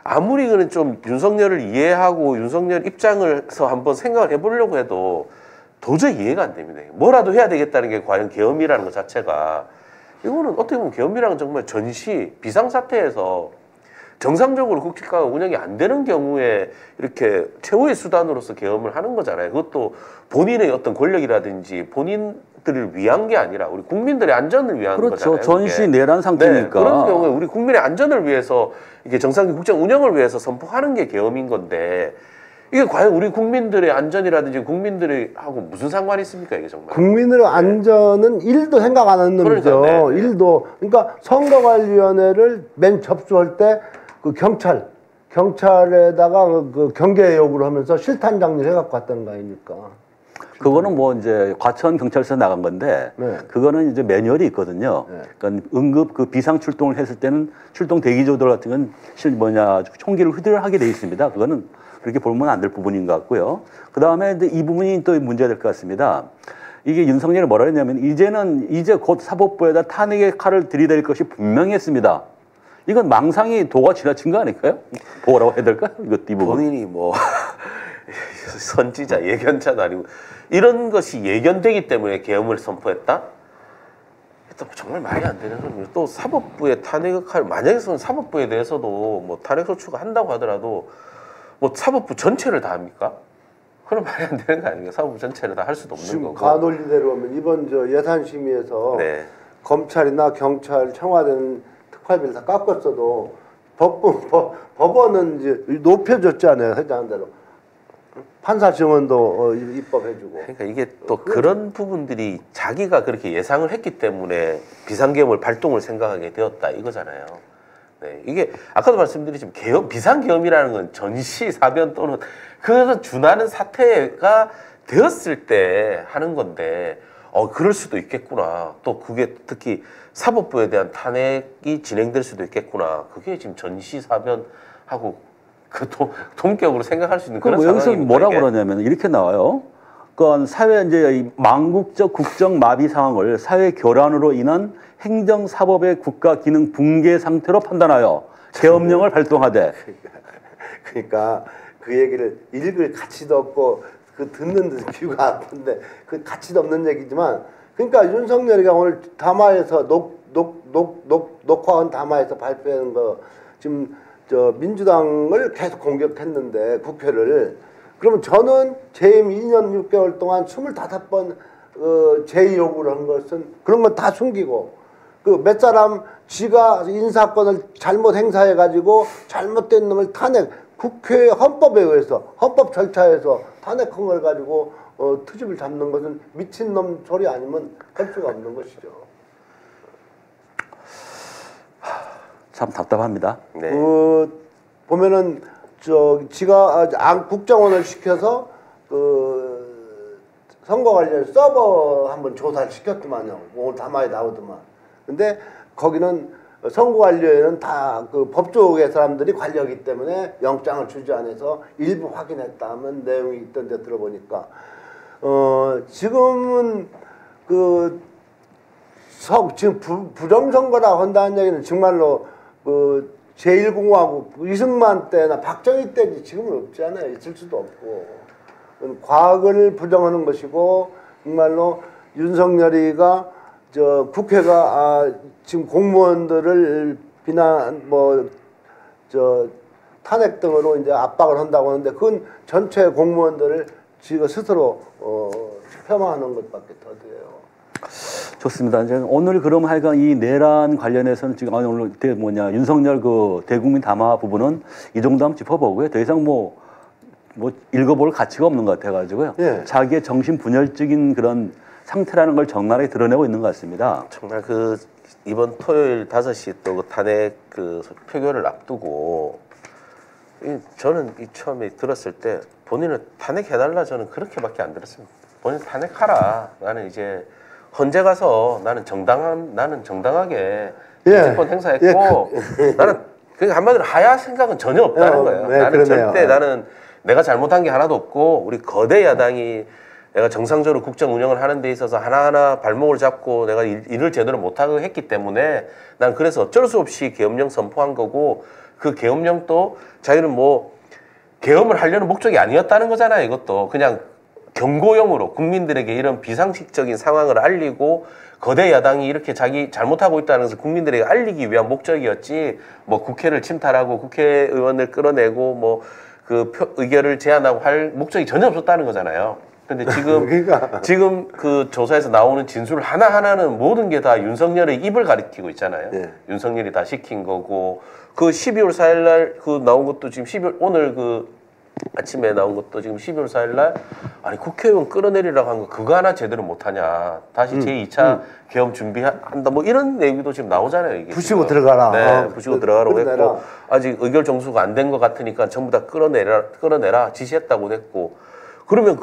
아무리 그는 좀 윤석열을 이해하고 윤석열 입장에서 한번 생각을 해보려고 해도 도저히 이해가 안 됩니다. 뭐라도 해야 되겠다는 게 과연 계엄이라는 것 자체가, 이거는 어떻게 보면 계엄이랑 정말 전시 비상사태에서 정상적으로 국가가 운영이 안 되는 경우에 이렇게 최후의 수단으로서 계엄을 하는 거잖아요. 그것도 본인의 어떤 권력이라든지 본인들을 위한 게 아니라 우리 국민들의 안전을 위한 그렇죠. 거잖아요. 전시 내란 상태니까. 네, 그런 경우에 우리 국민의 안전을 위해서 이게 정상적인 국정 운영을 위해서 선포하는 게 계엄인 건데, 이게 과연 우리 국민들의 안전이라든지 국민들이 하고 무슨 상관이 있습니까, 이게 정말? 국민의 안전은 1도 생각 안 하는 놈이죠. 그러니까, 네. 1도. 그러니까 선거관리위원회를 맨 접수할 때 그 경찰에다가 그 경계 요구를 하면서 실탄 장리를 해갖고 왔다는 거 아닙니까? 그거는 뭐 이제 과천 경찰서 나간 건데, 네. 그거는 이제 매뉴얼이 있거든요. 네. 그러니까 응급 그 비상 출동을 했을 때는 출동 대기조들 같은 건 총기를 휘두르게 돼 있습니다. 그거는 그렇게 보면 안 될 부분인 것 같고요. 그 다음에 이 부분이 또 문제가 될 것 같습니다. 이게 윤석열이 뭐라 했냐면, 이제 곧 사법부에다 탄핵의 칼을 들이댈 것이 분명했습니다. 이건 망상이 도가 지나친 거 아닐까요? 뭐라고 해야 될까요? 이 부분. 본인이 뭐 선지자, 예견자도 아니고 이런 것이 예견되기 때문에 계엄을 선포했다? 일단 정말 말이 안 되는 소리예요. 또 사법부의 탄핵의 칼, 만약에 사법부에 대해서도 뭐 탄핵 소추가 한다고 하더라도 뭐 사법부 전체를 다 합니까? 그럼 말이 안 되는 거 아닙니까? 사법부 전체를 다 할 수도 없는 지금 거고. 가논리대로 하면 이번 예산심의에서 네. 검찰이나 경찰, 청와대는 특활비를 다 깎았어도 법원은 이제 높여줬잖아요. 해당한 대로. 판사 증언도 입법해주고. 그러니까 이게 또 그런 부분들이 자기가 그렇게 예상을 했기 때문에 비상계엄을 발동을 생각하게 되었다 이거잖아요. 네, 이게 아까도 말씀드렸지만 비상계엄이라는 건 전시, 사변 또는 그래서 준하는 사태가 되었을 때 하는 건데, 그럴 수도 있겠구나. 또 그게 특히 사법부에 대한 탄핵이 진행될 수도 있겠구나. 그게 지금 전시, 사변하고 그 동격으로 생각할 수 있는 그런 상황입니다. 여기서 뭐라고 그러냐면 이렇게 나와요. 그러니까 사회 이제 망국적 국정 마비 상황을 사회 교란으로 인한 행정 사법의 국가 기능 붕괴 상태로 판단하여 계엄령을 발동하되. 그러니까 그 얘기를 읽을 가치도 없고 그 듣는 데 귀가 아픈데 그 가치도 없는 얘기지만, 그러니까 윤석열이가 오늘 담화에서 녹화한 담화에서 발표한 거 지금 민주당을 계속 공격했는데 국회를, 그러면 저는 재임 2년 6개월 동안 25번 제의 요구를 한 것은 그런 건 다 숨기고, 그 몇 사람 지가 인사권을 잘못 행사해 가지고 잘못된 놈을 탄핵, 국회 헌법에 의해서 헌법 절차에서 탄핵한 걸 가지고 트집을 잡는 것은 미친놈 소리 아니면 할 수가 없는 것이죠. 참 답답합니다. 네. 보면은 지가 국정원을 시켜서 선거 관련 서버 한번 조사를 시켰더만요. 오늘 담화에 나오더만. 근데 거기는 선거관리에는 다 그 법조계 사람들이 관리하기 때문에 영장을 주지 않아서 일부 확인했다면 내용이 있던데 들어보니까 지금은 지금 부정선거라고 한다는 얘기는 정말로 제1공화국 이승만 때나 박정희 때지 지금은 없지 않아요. 있을 수도 없고. 과거를 부정하는 것이고, 정말로 윤석열이가 국회가 지금 공무원들을 비난 저 탄핵 등으로 이제 압박을 한다고 하는데 그건 전체 공무원들을 지가 스스로 폄하하는 것밖에 더 돼요. 좋습니다. 이제 오늘 그럼 하여간 이 내란 관련해서는 지금 오늘 윤석열 그 대국민 담화 부분은 이 정도 한번 짚어보고요. 더 이상 뭐 읽어볼 가치가 없는 것 같아가지고요. 예. 자기의 정신 분열적인 그런 상태라는 걸 적나라하게 드러내고 있는 것 같습니다. 정말 그 이번 토요일 5시 또 그 탄핵 그 표결을 앞두고 저는 이 처음에 들었을 때 본인은 탄핵해달라 저는 그렇게밖에 안 들었습니다. 본인 탄핵하라. 나는 이제 헌재 가서 나는 정당하게 정치권 행사했고 나는 그 한마디로 하야 생각은 전혀 없다는 거예요. 네, 나는 그러네요. 절대 나는 내가 잘못한 게 하나도 없고 우리 거대 야당이 내가 정상적으로 국정 운영을 하는 데 있어서 하나하나 발목을 잡고 내가 일을 제대로 못하고 했기 때문에 난 그래서 어쩔 수 없이 계엄령 선포한 거고 그 계엄령도 자기는 뭐 계엄을 하려는 목적이 아니었다는 거잖아요. 이것도 그냥 경고용으로 국민들에게 이런 비상식적인 상황을 알리고 거대 야당이 이렇게 자기 잘못하고 있다는 것을 국민들에게 알리기 위한 목적이었지 뭐 국회를 침탈하고 국회의원을 끌어내고 뭐 그 의결을 제안하고 할 목적이 전혀 없었다는 거잖아요. 근데 지금 그러니까. 지금 그 조사에서 나오는 진술 하나하나는 모든 게 다 윤석열의 입을 가리키고 있잖아요. 네. 윤석열이 다 시킨 거고 그 12월 4일 날 그 나온 것도 지금 12월 오늘 그 아침에 나온 것도 지금 12월 4일 날 아니 국회의원 끌어내리라고 한 거 그거 하나 제대로 못하냐. 다시 제2차 계엄 준비한다. 뭐 이런 얘기도 지금 나오잖아요. 이게 부시고 지금. 들어가라. 네, 부시고 들어가라고 끌어내라. 했고 아직 의결 정수가 안 된 것 같으니까 전부 다 끌어내라 지시했다고 했고 그러면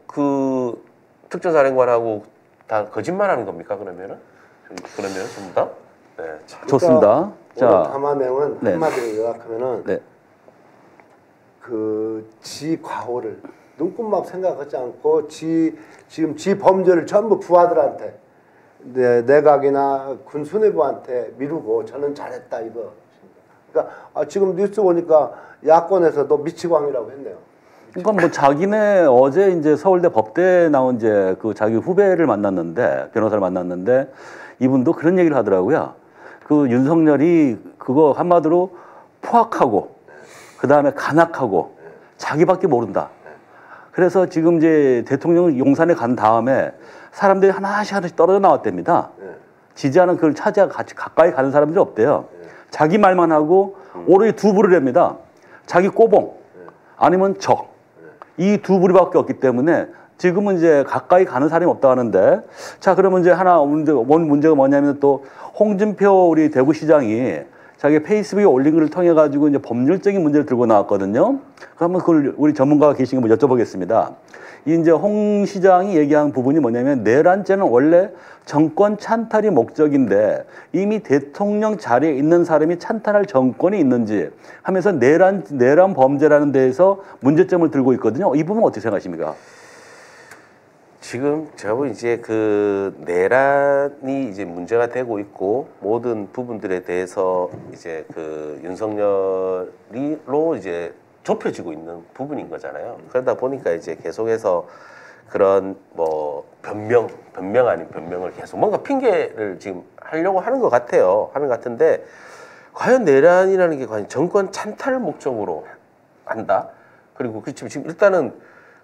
그 특전사령관하고 다 거짓말하는 겁니까 그러면은 전부 다? 네. 참. 좋습니다. 오늘 자, 담화 내용은 네. 한마디로 요약하면은 네. 지 과오를 눈꼽만 생각하지 않고 지금 지 범죄를 전부 부하들한테 내각이나 군 수뇌부한테 미루고 저는 잘했다 이거. 그러니까 지금 뉴스 보니까 야권에서도 미치광이라고 했네요. 그러니까 뭐 자기네 어제 이제 서울대 법대에 나온 이제 그 자기 후배를 만났는데 변호사를 만났는데 이분도 그런 얘기를 하더라고요. 그 윤석열이 그거 한마디로 포악하고 그 다음에 간악하고 자기밖에 모른다. 그래서 지금 이제 대통령 용산에 간 다음에 사람들이 하나씩 떨어져 나왔답니다. 지지하는 그걸 같이 가까이 가는 사람들이 없대요. 자기 말만 하고 오로지 두 부를 합니다. 자기 꼬봉 아니면 적. 이 두 부류밖에 없기 때문에 지금은 이제 가까이 가는 사람이 없다 하는데 자 그러면 이제 문제가 뭐냐면 또 홍준표 우리 대구시장이 자기 페이스북에 올린 글을 통해 가지고 이제 법률적인 문제를 들고 나왔거든요. 그러면 그걸 우리 전문가가 계신 거 여쭤보겠습니다. 이제 홍 시장이 얘기한 부분이 뭐냐면 내란죄는 원래 정권 찬탈이 목적인데 이미 대통령 자리에 있는 사람이 찬탈할 정권이 있는지 하면서 내란 범죄라는 데에서 문제점을 들고 있거든요. 이 부분 어떻게 생각하십니까? 지금 제가 보기 이제 그 내란이 이제 문제가 되고 있고 모든 부분들에 대해서 이제 그 윤석열이로 이제 좁혀지고 있는 부분인 거잖아요. 그러다 보니까 이제 계속해서 그런 뭐 변명 아닌 변명을 계속 뭔가 핑계를 지금 하려고 하는 것 같아요. 하는 것 같은데 과연 내란이라는 게 과연 정권 찬탈을 목적으로 한다? 그리고 지금 일단은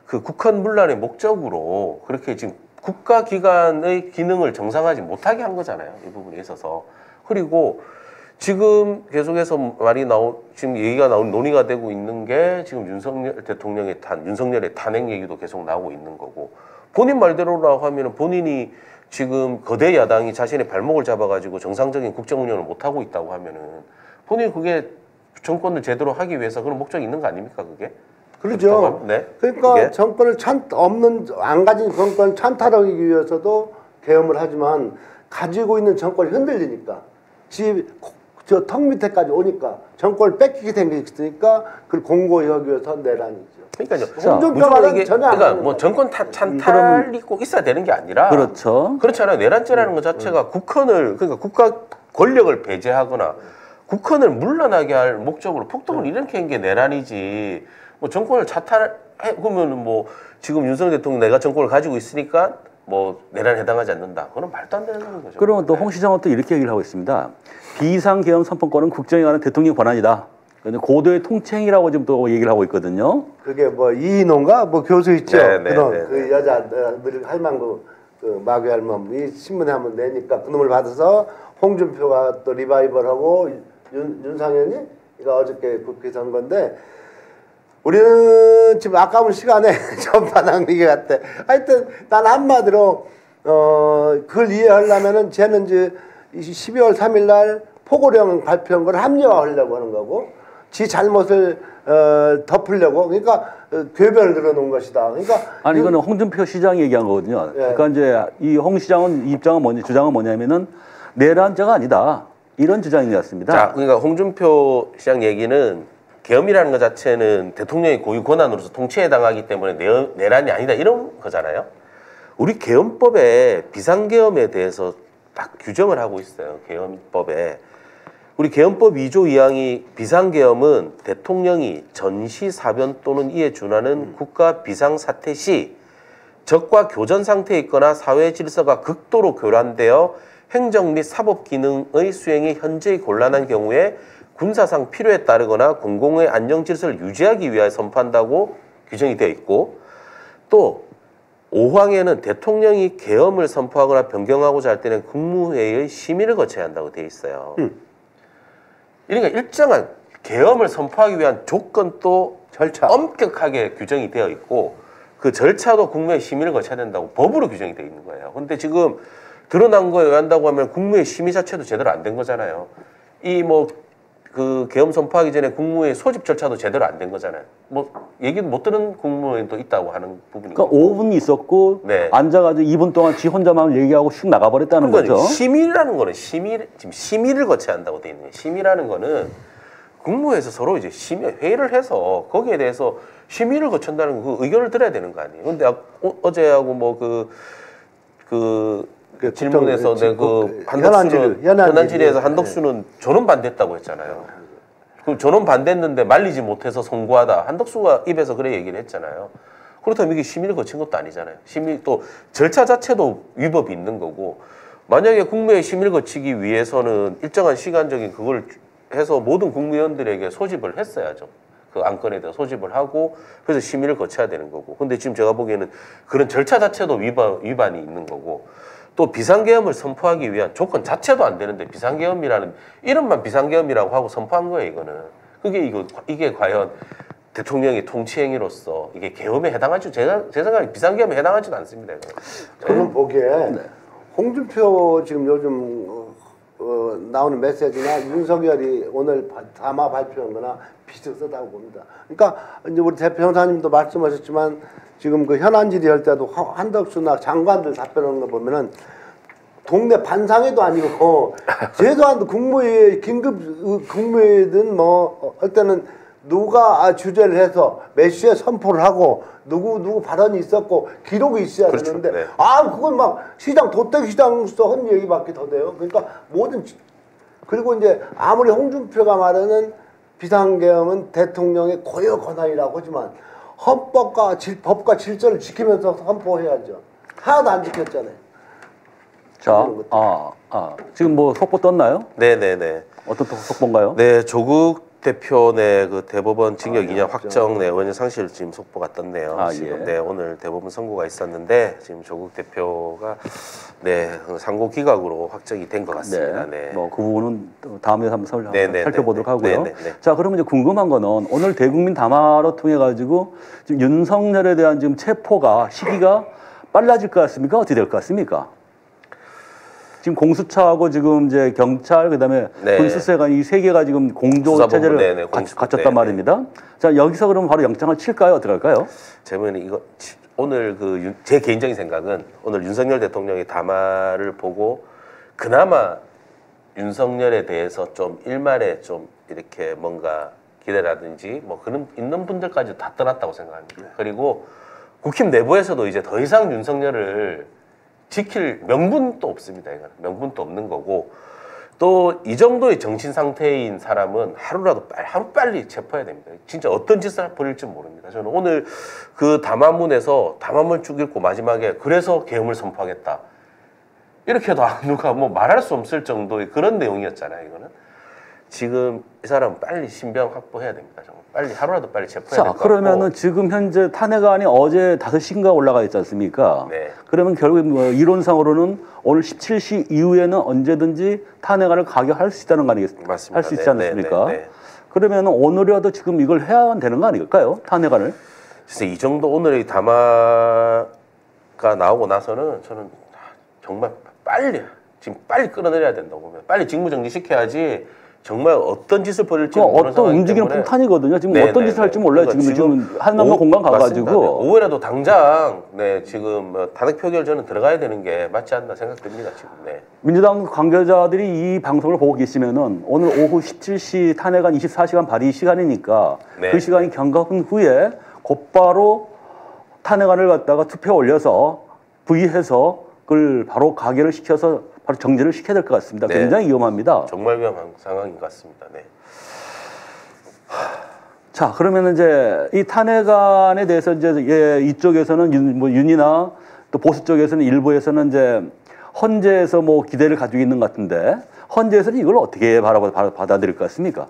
그 국헌 문란의 목적으로 그렇게 지금 국가기관의 기능을 정상화하지 못하게 한 거잖아요. 이 부분에 있어서. 그리고 지금 계속해서 지금 얘기가 논의가 되고 있는 게 지금 윤석열 대통령의 윤석열의 탄핵 얘기도 계속 나오고 있는 거고 본인 말대로라고 하면은 본인이 지금 거대 야당이 자신의 발목을 잡아가지고 정상적인 국정 운영을 못하고 있다고 하면은 본인이 그게 정권을 제대로 하기 위해서 그런 목적이 있는 거 아닙니까 그게? 그렇죠. 네. 그러니까 그게? 정권을 안 가진 정권 찬탈하기 위해서도 계엄을 하지만 가지고 있는 정권이 흔들리니까 저 턱 밑에까지 오니까 정권을 뺏기게 된 게 있으니까 그걸 공고히 하기 위해서 내란이죠. 그러니까요. 홍준표와는 전혀 안 그러니까 뭐 정권 찬탈이 꼭 있어야 되는 게 아니라 그렇죠. 그렇잖아요. 내란죄라는 것 자체가 그러니까 국가 권력을 배제하거나 국헌을 물러나게 할 목적으로 폭동을 일으키는 게 내란이지. 뭐 정권을 차탈해 그러면 뭐 지금 윤석열 대통령 내가 정권을 가지고 있으니까 뭐 내란에 해당하지 않는다. 그건 말도 안 되는 거죠. 그러면 또 홍 시장은 또 이렇게 얘기를 하고 있습니다. 비상계엄 선포권은 국정에 관한 대통령 권한이다. 근데 고도의 통치행위라고 지금 또 얘기를 하고 있거든요. 그게 뭐 이인호인가 뭐 교수 있죠. 네, 네, 그런 네, 그 여자 늘 할망구 그 마귀 할멈이 신문에 한번 내니까 그놈을 받아서 홍준표가 또 리바이벌하고 윤상현이 이거 어저께 국회 선 건데 우리는 지금 아까운 시간에 전파당 얘기 같아. 하여튼 난 한마디로 그걸 이해하려면은 쟤는 이제 12월 3일 날 포고령 발표한 걸 합리화하려고 하는 거고 지 잘못을 덮으려고 그러니까 궤변을 늘어놓은 것이다. 그러니까 아니 이거는 홍준표 시장이 얘기한 거거든요. 예. 그러니까 이제 이 홍 시장은 입장은 주장은 뭐냐면은 내란죄가 아니다. 이런 주장이었습니다. 자, 그러니까 홍준표 시장 얘기는 계엄이라는 것 자체는 대통령의 고유 권한으로서 통치에 해당하기 때문에 내란이 아니다 이런 거잖아요. 우리 계엄법에 비상계엄에 대해서 딱 규정을 하고 있어요. 계엄법에. 우리 계엄법 2조 2항이 비상계엄은 대통령이 전시사변 또는 이에 준하는 국가 비상사태 시 적과 교전 상태에 있거나 사회 질서가 극도로 교란되어 행정 및 사법 기능의 수행이 현저히 곤란한 경우에 군사상 필요에 따르거나 공공의 안정 질서를 유지하기 위하여 선포한다고 규정이 되어 있고 또 5항에는 대통령이 계엄을 선포하거나 변경하고자 할 때는 국무회의의 심의를 거쳐야 한다고 되어 있어요. 그러니까 일정한 계엄을 선포하기 위한 조건도 절차 엄격하게 규정이 되어 있고 그 절차도 국무회의 심의를 거쳐야 된다고 법으로 규정이 되어 있는 거예요. 근데 지금 드러난 거에 의한다고 하면 국무회의 심의 자체도 제대로 안 된 거잖아요. 이 뭐 그 계엄 선포하기 전에 국무회의 소집 절차도 제대로 안 된 거잖아요. 뭐 얘기도 못 들은 국무회의도 있다고 하는 부분이. 그러니까 5분 있었고 네. 앉아가지고 2분 동안 지 혼자만 얘기하고 슉 나가버렸다는 거죠. 심의라는 거는 지금 심의를 거쳐야 한다고 돼 있는 거예요. 심의라는 거는 국무회에서 서로 이제 회의를 해서 거기에 대해서 심의를 거친다는 그 의견을 들어야 되는 거 아니에요. 근데 어제하고 뭐 그 질문에서 그 현안 질의에서 한덕수는 전원 반대했다고 했잖아요. 그 전원 반대했는데 말리지 못해서 송구하다. 한덕수가 입에서 그래 얘기를 했잖아요. 그렇다면 이게 심의를 거친 것도 아니잖아요. 심의 또 절차 자체도 위법이 있는 거고 만약에 국무회의 심의를 거치기 위해서는 일정한 시간적인 그걸 해서 모든 국무위원들에게 소집을 했어야죠. 그 안건에 대해서 소집을 하고 그래서 심의를 거쳐야 되는 거고. 근데 지금 제가 보기에는 그런 절차 자체도 위반이 있는 거고 또 비상계엄을 선포하기 위한 조건 자체도 안 되는데 비상계엄이라는 이름만 비상계엄이라고 하고 선포한 거예요. 이거는 이게 과연 대통령의 통치행위로서 이게 계엄에 해당하지 제 생각에 비상계엄에 해당하지는 않습니다. 저는 보기에 홍준표 지금 요즘 나오는 메시지나 윤석열이 오늘 담화 발표한 거나 비슷하다고 봅니다. 그러니까 이제 우리 대표님도 말씀하셨지만 지금 그 현안 질의할 때도 한덕수나 장관들 답변하는 거 보면은 동네 반상회도 아니고 최소한 국무회의 긴급 국무회의든 뭐 할 때는 누가 주재를 해서 몇 시에 선포를 하고 누구 발언이 있었고 기록이 있어야 그렇죠. 되는데 네. 그건 막 시장 도떼기 시장서 한 얘기밖에 더 돼요. 그러니까 모든 그리고 이제 아무리 홍준표가 말하는 비상계엄은 대통령의 고유 권한이라고 하지만 헌법과 법과 질서를 지키면서 선포해야죠. 하나도 안 지켰잖아요. 자, 지금 뭐 속보 떴나요? 네네네. 어떤 속보인가요? 네, 조국 대표 그 대법원 징역 2년 확정 원형 상실 지금 속보가 떴네요. 지금 예. 네, 오늘 대법원 선고가 있었는데 지금 조국 대표가 상고 기각으로 확정이 된 것 같습니다. 네. 뭐 그 부분은 또 다음에 한번 네네네. 살펴보도록 하고요. 네네네. 자, 그러면 이제 궁금한 거는 오늘 대국민 담화로 통해 가지고 지금 윤석열에 대한 지금 체포가 시기가 빨라질 것 같습니까? 어떻게 될 것 같습니까? 지금 공수처하고 지금 이제 경찰 그다음에 네. 군수사관 이 세 개가 지금 공조 수사본부, 체제를 네네, 갖췄단 네네. 말입니다. 자, 여기서 그러면 바로 영장을 칠까요? 어떻게 할까요? 제가 이거 오늘 제 개인적인 생각은 오늘 윤석열 대통령의 담화를 보고 그나마 윤석열에 대해서 좀 일말에 좀 이렇게 뭔가 기대라든지 뭐 그런 있는 분들까지 다 떠났다고 생각합니다. 그리고 국힘 내부에서도 이제 더 이상 윤석열을 지킬 명분도 없습니다. 이거는 명분도 없는 거고 또 이 정도의 정신 상태인 사람은 하루빨리 체포해야 됩니다. 진짜 어떤 짓을 벌일지 모릅니다. 저는 오늘 그 담화문에서 담화문 쭉 읽고 마지막에 그래서 계엄을 선포하겠다. 이렇게도 누가 뭐 말할 수 없을 정도의 그런 내용이었잖아요. 이거는 지금 이 사람 빨리 신병 확보해야 됩니다. 정말 빨리 하루라도 빨리 체포해야 될 자, 것 같고. 그러면은 지금 현재 탄핵안이 어제 5시인가 올라가 있지 않습니까? 네. 그러면 결국 뭐 이론상으로는 오늘 17시 이후에는 언제든지 탄핵안을 가결할 수 있다는 거 아니겠습니까? 맞습니다. 할 수 있지 네, 않습니까? 네, 네, 네. 그러면 오늘이라도 지금 이걸 해야 되는 거 아닐까요? 탄핵안을? 그래서 이 정도 오늘의 담화가 나오고 나서는 저는 정말 지금 빨리 끌어내려야 된다고 봅니다. 빨리 직무정지 시켜야지 정말 어떤 짓을 벌일지 그 어떤 움직이는 폭탄이거든요. 지금 어떤 짓을 할지 몰라요. 지금 한남동 공간 가가지고. 오후에라도 당장 지금 탄핵 표결 저는 들어가야 되는 게 맞지 않나 생각됩니다. 지금. 네. 민주당 관계자들이 이 방송을 보고 계시면은 오늘 오후 17시 탄핵안 24시간 발의 시간이니까 네. 그 시간이 경과한 후에 곧바로 탄핵안을 갖다가 투표에 올려서 부의해서 그걸 바로 가결을 시켜서 바로 정지를 시켜야 될 것 같습니다. 네. 굉장히 위험합니다. 정말 위험한 상황인 것 같습니다. 네. 자, 그러면 이제 이 탄핵안에 대해서 이제 이쪽에서는 윤이나 또 보수 쪽에서는 일부에서는 이제 헌재에서 뭐 기대를 가지고 있는 것 같은데 헌재에서는 이걸 어떻게 받아들일 것 같습니까?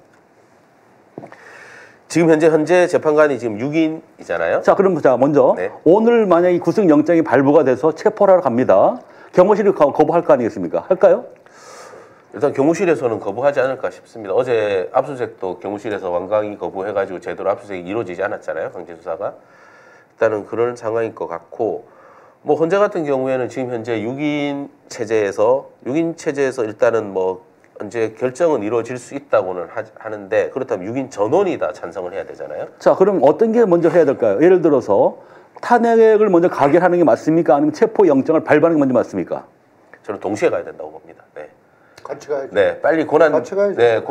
지금 현재 재판관이 지금 6인이잖아요. 자, 그럼 자 먼저 네. 오늘 만약에 구속영장이 발부가 돼서 체포를 하러 갑니다. 경호실이 거부할 거 아니겠습니까? 할까요? 일단 경호실에서는 거부하지 않을까 싶습니다. 어제 압수수색도 경호실에서 완강히 거부해가지고 제대로 압수수색이 이루어지지 않았잖아요. 강제 수사가. 일단은 그런 상황일 것 같고, 뭐 헌재 같은 경우에는 지금 현재 6인 체제에서 일단은 뭐 언제 결정은 이루어질 수 있다고는 하는데 그렇다면 6인 전원이 다 찬성을 해야 되잖아요. 자, 그럼 어떤 게 먼저 해야 될까요? 예를 들어서 탄핵을 먼저 가결하는 게 맞습니까? 아니면 체포영장을 발부하는 게 먼저 맞습니까? 저는 동시에 가야 된다고 봅니다. 네. 같이 가야죠. 네, 빨리 고난 네.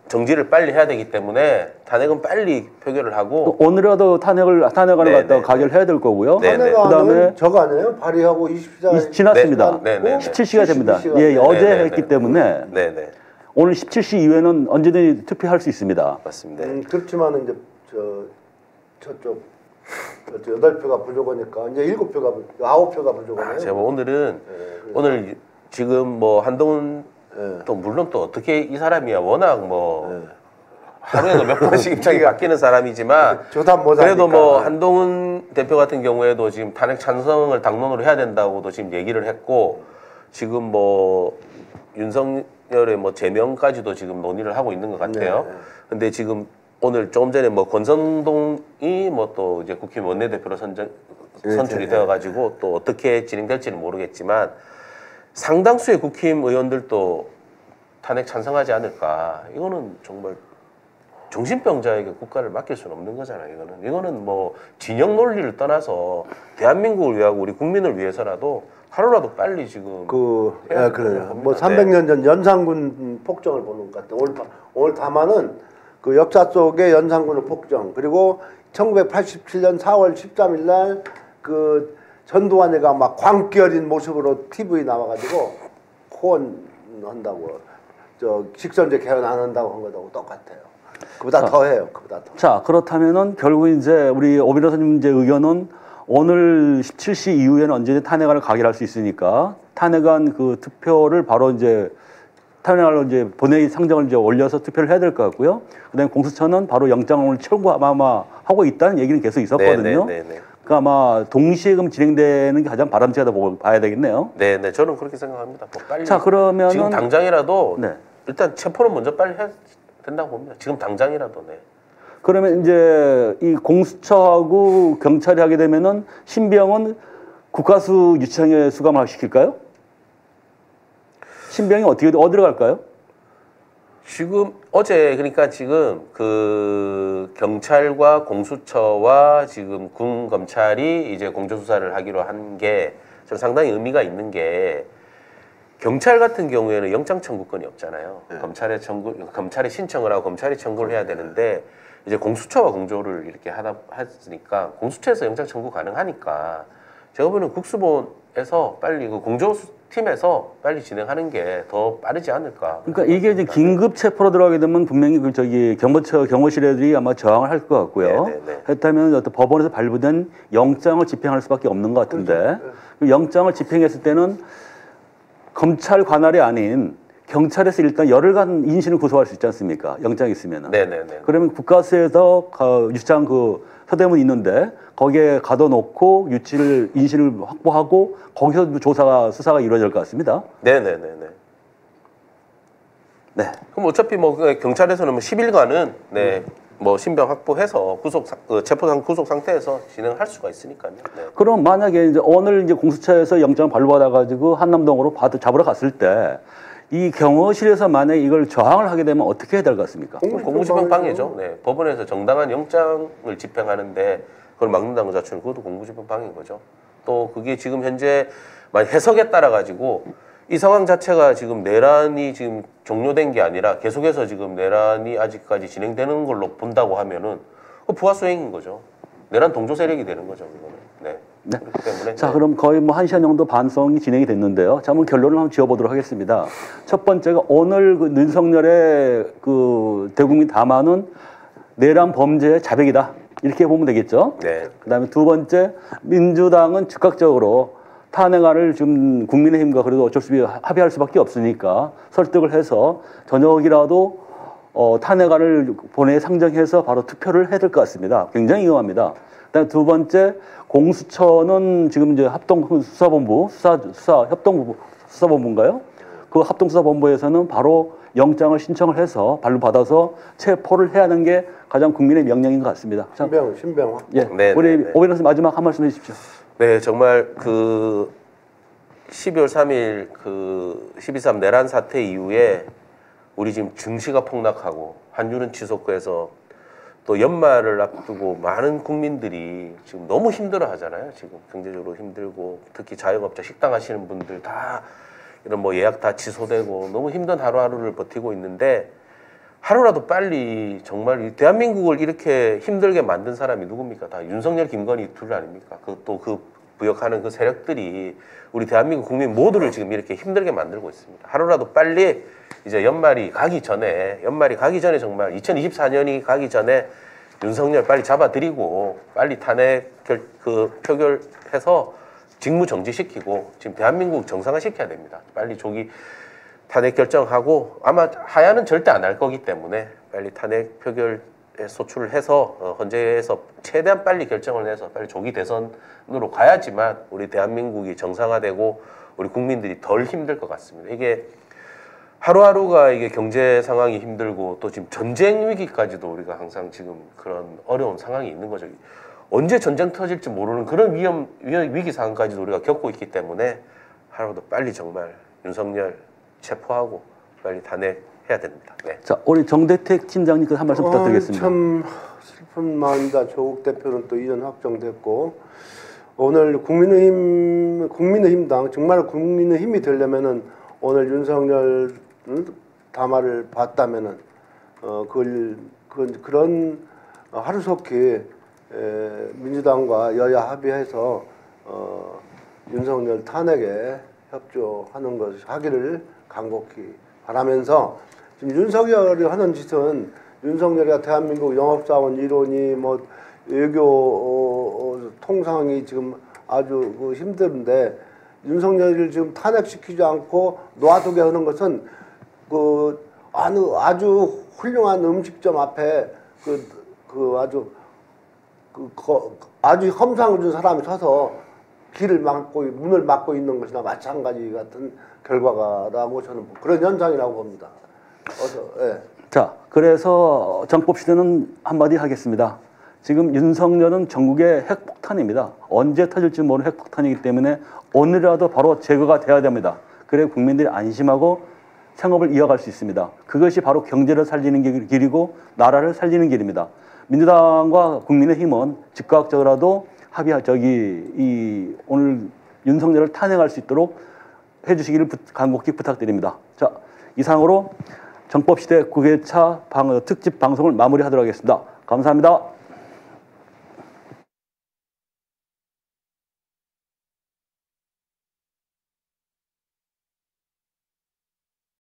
정지를 빨리 해야 되기 때문에 탄핵은 빨리 표결을 하고 오늘이라도 탄핵안을 갖다가 가결해야 될 거고요. 네, 네. 탄핵안은 저거 아니에요? 발의하고 24일 지났습니다. 네, 네, 네. 17시가 됩니다. 17시간. 예, 어제 네, 네, 했기 네. 때문에 네네 오늘 17시 이후에는 언제든지 투표할 수 있습니다. 맞습니다. 그렇지만 이제 저쪽 8표가 부족하니까 이제 7표가 9표가 부족하네요. 제가 뭐 오늘은 네, 오늘 지금 뭐 한동훈 네. 또 물론 또 어떻게 이 사람이야 워낙 뭐 네. 하루에도 몇 번씩 입장이 바뀌는 사람이지만 조단 못 그래도 하니까. 뭐 한동훈 대표 같은 경우에도 지금 탄핵 찬성을 당론으로 해야 된다고도 지금 얘기를 했고 지금 뭐 윤석열의 뭐 제명까지도 지금 논의를 하고 있는 것 같아요. 네. 근데 지금 오늘 조금 전에 뭐 권성동이 뭐 또 이제 국힘 원내대표로 선출이 네. 되어가지고 또 어떻게 진행될지는 모르겠지만 상당수의 국힘 의원들도 탄핵 찬성하지 않을까. 이거는 정말 정신병자에게 국가를 맡길 수는 없는 거잖아요. 이거는 뭐 진영 논리를 떠나서 대한민국을 위하고 우리 국민을 위해서라도 하루라도 빨리 지금 해야 그래요. 됩니다. 뭐 300년 전 연산군 폭정을 보는 것 같아요. 오늘 담화는 그 역사 속의 연산군의 폭정 그리고 1987년 4월 13일 날 그 전두환이가 막 광기 어린 모습으로 TV 나와가지고 호언한다고 식선제 개헌 안 한다고 한 거하고 똑같아요. 그보다 더해요. 그보다 더. 자, 그렇다면은 결국 이제 우리 오 변호사님 이제 의견은 오늘 17시 이후에는 언제든 탄핵안을 가결할 수 있으니까 탄핵안 그 투표를 바로 이제 탄핵안을 이제 본회의 상정을 이제 올려서 투표를 해야 될 것 같고요. 그다음에 공수처는 바로 영장을 청구 아마 하고 있다는 얘기는 계속 있었거든요. 네네네. 그러니까 아마 동시에 그럼 진행되는 게 가장 바람직하다고 봐야 되겠네요. 네네 저는 그렇게 생각합니다. 뭐 빨리 자, 그러면은 지금 당장이라도 네. 일단 체포는 먼저 빨리 해야 된다고 봅니다. 지금 당장이라도 네. 그러면 이제 이 공수처하고 경찰이 하게 되면은 신병은 국가수 유치장에 수감을 시킬까요? 신병이 어디로 갈까요? 지금 어제 그러니까 지금 그 경찰과 공수처와 지금 군 검찰이 이제 공조 수사를 하기로 한 게 저는 상당히 의미가 있는 게 경찰 같은 경우에는 영장 청구권이 없잖아요. 네. 검찰이 신청을 하고 검찰이 청구를 해야 되는데 이제 공수처와 공조를 이렇게 했으니까 공수처에서 영장 청구 가능하니까 제가 보는 국수본에서 빨리 그 공조팀에서 빨리 진행하는 게 더 빠르지 않을까. 그러니까 이게 이제 긴급 체포로 들어가게 되면 분명히 그 경호실 애들이 아마 저항을 할 것 같고요. 네네네. 그렇다면 어떤 법원에서 발부된 영장을 집행할 수밖에 없는 것 같은데 그 영장을 집행했을 때는 검찰 관할이 아닌 경찰에서 일단 열흘간 인신을 구속할 수 있지 않습니까? 영장이 있으면은. 네네네. 그러면 국가수에서 유치장 그 서대문 있는데 거기에 가둬놓고 인신을 확보하고 거기서 수사가 이루어질 것 같습니다. 네네네네. 네. 그럼 어차피 뭐 경찰에서는 뭐 10일간은 네. 뭐 신병 확보해서 체포상 구속 상태에서 진행할 수가 있으니까요. 네. 그럼 만약에 이제 오늘 이제 공수처에서 영장을 발부받아가지고 한남동으로 잡으러 갔을 때 이 경호실에서 만약에 이걸 저항을 하게 되면 어떻게 해야 될 것 같습니까? 공무집행방해죠. 네. 법원에서 정당한 영장을 집행하는데 그걸 막는다는 것 자체는 그것도 공무집행방해인 거죠. 또 그게 지금 현재 만약 해석에 따라 가지고 이 상황 자체가 지금 내란이 지금 종료된 게 아니라 계속해서 지금 내란이 아직까지 진행되는 걸로 본다고 하면은 부하수행인 거죠. 내란 동조 세력이 되는 거죠. 이거는. 네. 네. 그렇기 때문에. 자, 그럼 거의 뭐 1시간 정도 반성이 진행이 됐는데요. 자, 한번 결론을 한번 지어보도록 하겠습니다. 첫 번째가 오늘 그 윤석열의 그 대국민 담화는 내란 범죄의 자백이다. 이렇게 보면 되겠죠. 네. 그다음에 두 번째, 민주당은 즉각적으로 탄핵안을 지금 국민의힘과 그래도 어쩔 수 없이 합의할 수밖에 없으니까 설득을 해서 저녁이라도 탄핵안을 본회의에 상정해서 바로 투표를 해야 될 것 같습니다. 굉장히 위험합니다. 그다음에 두 번째, 공수처는 지금 이제 합동수사본부, 수사본부인가요? 그 합동수사본부에서는 바로 영장을 신청을 해서 발부받아서 체포를 해야 하는 게 가장 국민의 명령인 것 같습니다. 신병. 예, 네, 우리 네, 네. 오 변호사 마지막 한 말씀 해주십시오. 네, 정말 그 12월 3일 그 12.3 내란 사태 이후에 우리 지금 증시가 폭락하고 환율은 치솟고해서 또 연말을 앞두고 많은 국민들이 지금 너무 힘들어 하잖아요. 지금 경제적으로 힘들고 특히 자영업자 식당 하시는 분들 다 이런 뭐 예약 다 취소되고 너무 힘든 하루하루를 버티고 있는데 하루라도 빨리 정말 이 대한민국을 이렇게 힘들게 만든 사람이 누굽니까? 다 윤석열, 김건희 둘 아닙니까? 그 부역하는 그 세력들이 우리 대한민국 국민 모두를 지금 이렇게 힘들게 만들고 있습니다. 하루라도 빨리 이제 연말이 가기 전에 정말 2024년이 가기 전에 윤석열 빨리 잡아들이고 빨리 탄핵 표결해서 직무 정지시키고 지금 대한민국 정상화 시켜야 됩니다. 빨리 조기 탄핵 결정하고 아마 하야는 절대 안 할 거기 때문에 빨리 탄핵 표결에 소출을 해서 헌재에서 최대한 빨리 결정을 해서 빨리 조기 대선으로 가야지만 우리 대한민국이 정상화되고 우리 국민들이 덜 힘들 것 같습니다. 이게 하루하루가 이게 경제 상황이 힘들고 또 지금 전쟁 위기까지도 우리가 항상 지금 그런 어려운 상황이 있는 거죠. 언제 전쟁 터질지 모르는 그런 위기 상황까지도 우리가 겪고 있기 때문에 하루도 빨리 정말 윤석열 체포하고 빨리 탄핵해야 됩니다. 네. 자, 우리 정대택 팀장님 한 말씀 부탁드리겠습니다. 참 슬픈 마음이다. 조국 대표는 또 이전 확정됐고 오늘 국민의힘당 정말 국민의힘이 되려면은 오늘 윤석열 담화를 봤다면은 그런 하루속히 민주당과 여야 합의해서 윤석열 탄핵에 협조하는 것을 하기를 간곡히 바라면서 지금 윤석열이 하는 짓은 윤석열이가 대한민국 영업사원 일원이 뭐 외교 통상이 지금 아주 힘든데 윤석열을 지금 탄핵시키지 않고 놔두게 하는 것은 아주 훌륭한 음식점 앞에 아주 험상을 준 사람이 서서 문을 막고 있는 것이나 마찬가지 같은 결과라고 저는 그런 현상이라고 봅니다. 예. 자, 그래서 정법시대는 한마디 하겠습니다. 지금 윤석열은 전국의 핵폭탄입니다. 언제 터질지 모르는 핵폭탄이기 때문에 오늘이라도 바로 제거가 돼야 됩니다. 그래 국민들이 안심하고 생업을 이어갈 수 있습니다. 그것이 바로 경제를 살리는 길이고 나라를 살리는 길입니다. 민주당과 국민의힘은 즉각적으로라도 오늘 윤석열을 탄핵할 수 있도록 해주시기를 간곡히 부탁드립니다. 자, 이상으로 정법시대 9회차 특집 방송을 마무리하도록 하겠습니다. 감사합니다.